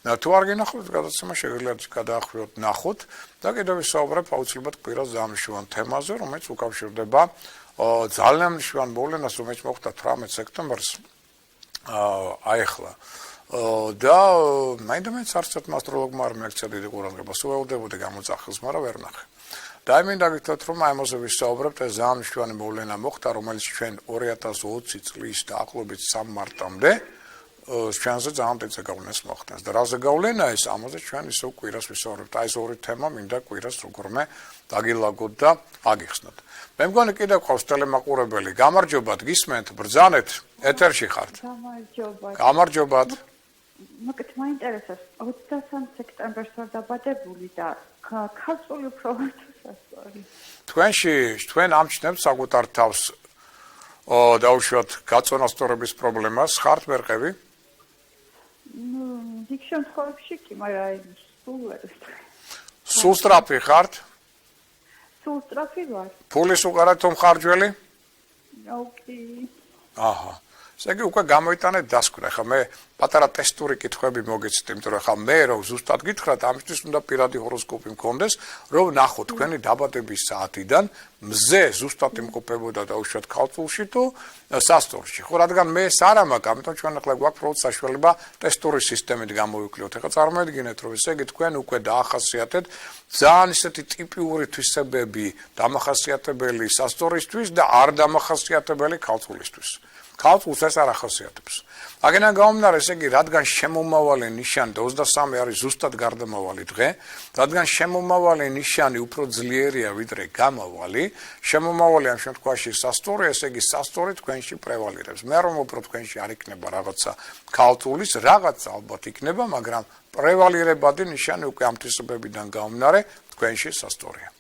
თუ არ გინახავთ გადაცემა შეგიძლიათ გადაახვიოთ ნახოთ და კიდევ ვისაუბრებ აუცილებლად კვირას ძალიან მნიშვნელოვან თემაზე, რომელიც უკავშირდება ძალიან მნიშვნელოვან მოვლენას, რომელიც მოხდა 18 სექტემბერს აეხლა. და მაინდამაინც არცერთ ასტროლოგმა არ მიაქცია დიდი ყურადღება, სულ ელოდებოდი გამოძახილს, მაგრამ ვერ ნახე. და მინდა გითხრათ, რომ აი ამაზე ვისაუბრებთ, ეს ძალიან მნიშვნელოვანი მოვლენა მოხდა, რომელიც ჩვენ 2020 წლის დაახლოებით 3 მარტამდე ჩვენზე ძალიან დიდი ზეგავლენას მოხდენს. და რა ზეგავლენა ეს, ამაზე ჩვენ ისევ კვირას ვისაუბრებთ. აი ეს ორი თემა მინდა კვირას როგორმე დაგილაგოთ და აგიხსნათ. მე მგონი კიდევ ყავს ტელემაყურებელი. გამარჯობათ, გისმენთ, ბრძანეთ, ეთერში ხართ. გამარჯობათ. გამარჯობათ. მოგეთ მაინტერესებს 23 სექტემბერს ვარ დაბადებული და ქალწული უფრო სასწორი. თქვენ ამჩნევთ საკუთარ თავს დაუშვათ გაწონასწორების პრობლემას, ხართ მერყევი? იქ შემთხვევებში კი, მაგრამ სულ სწრაფი ხართ? სულ სწრაფი ვარ. ფულის უყარათ თუ მხარჯველი? ოკი. აჰა. ესე იგი უკვე გამოიტანეთ დასკვნა. ხა მე პატარა ტესტური კითხვები მოგეცით, იმიტომ რომ ხა მე რო ზუსტად გითხრათ, ამისთვის უნდა პირადი ჰოროსკოპი მქონდეს, რომ ნახოთ თქვენი დაბადების საათიდან მზე ზუსტად იმყოფებოდა დაუშვათ ქალწულში თუ სასწორში. ხო, რადგან მე ეს არ ამაქვს, ამიტომ ჩვენ ახლა გვაქვს პროც საშუალება ტესტური სისტემით გამოვიკლოთ. ეხლა წარმოედგინეთ, რომ ესე იგი თქვენ უკვე დაახასიათეთ ძალიან ისეთი ტიპიური თვისებები დამახასიათებელი სასწორისთვის და არ დამახასიათებელი ქალწულისთვის. ქალწულს ეს არ ახასიათებს. აგენან გამომდინარე, ესე იგი, რადგან შემომავალი ნიშანი 23 არის ზუსტად გარდამავალი დღე, რადგან შემომავალი ნიშანი უფრო ძლიერია ვიდრე გამავალი, შემომავალი ამ შემთხვევაში სასწორი, ესე იგი, სასწორი თქვენში პრევალირებს. მე რომ უფრო თქვენში არ იქნება რაღაცა ქალწულის, რაღაცა ალბათ იქნება, მაგრამ პრევალირებადი ნიშანი უკვე ამ თვისებებიდან გამომდინარე თქვენში სასწორია.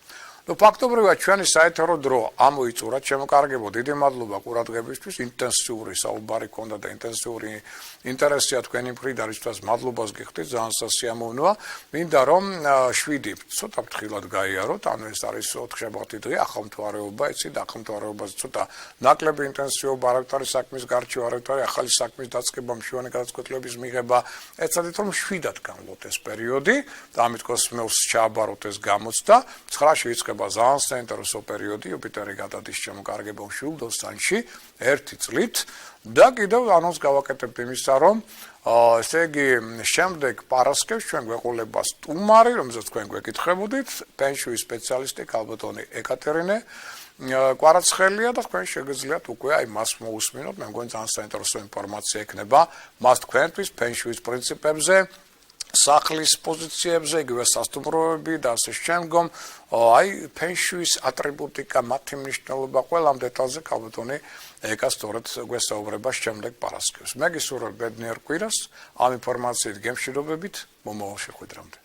Ну, ფაქტობრივად ჩვენი საეთერო დრო ამოიწურა, შემოკარგებო, დიდი მადლობა ყურადღებისთვის, ინტენსიური საუბარი ქონდა და ინტენსიური ინტერესია თქვენი მხრიდან, რისთვისაც მადლობას გიხდით, ძალიან სასიამოვნოა. მინდა რომ 7 ცოტა ფრთხილად გაიაროთ, ანუ ეს არის 4-5 დღე, ახალმთვარეობა, იცით, ახალმთვარეობაზე ცოტა ნაკლები ინტენსივობა არ არის საქმის გარჩევა, არ არის ახალი საქმის დაწყება, მშვიდობიანი გადაწყვეტილების მიღება, ეცადეთ რომ 7-დან განვლოთ ეს პერიოდი და ამით კოსმოსს ჩააბაროთ ეს გამოცდა, 9-ში იწყება ძალიან საინტერესო პერიოდი, იუპიტერი გადადის შემოკარგებო მშვილდოსანში 1 წლით და კიდევ ანონს გავაკეთებთ იმისა, რომ ესე იგი შემდეგ პარასკევს ჩვენ გვეყოლება სტუმარი, რომელზეც თქვენ გვეკითხებოდით, ფენშუის სპეციალისტი ქალბატონი ეკატერინე კვარაცხელია და თქვენ შეგიძლიათ უკვე აი მას მოусმინოთ, მე მგონი ძალიან საინტერესო ინფორმაცია ექნება მას თქვენთვის ფენშუის პრინციპებზე, სახლის პოზიციებზე, იგივე სასტუმროები და ასე შემდგომ, აი ფენშუის ატრიბუტიკა, მათი მნიშვნელობა ყველამ დეტალზე ქალბატონი ეკა სწორედ გვესაუბრება შემდეგ პარასკევს. მე გისურვებ ბედნიერ კვირას, ამ ინფორმაციით გემშვიდობებით, მომავალ შეხვედრამდე.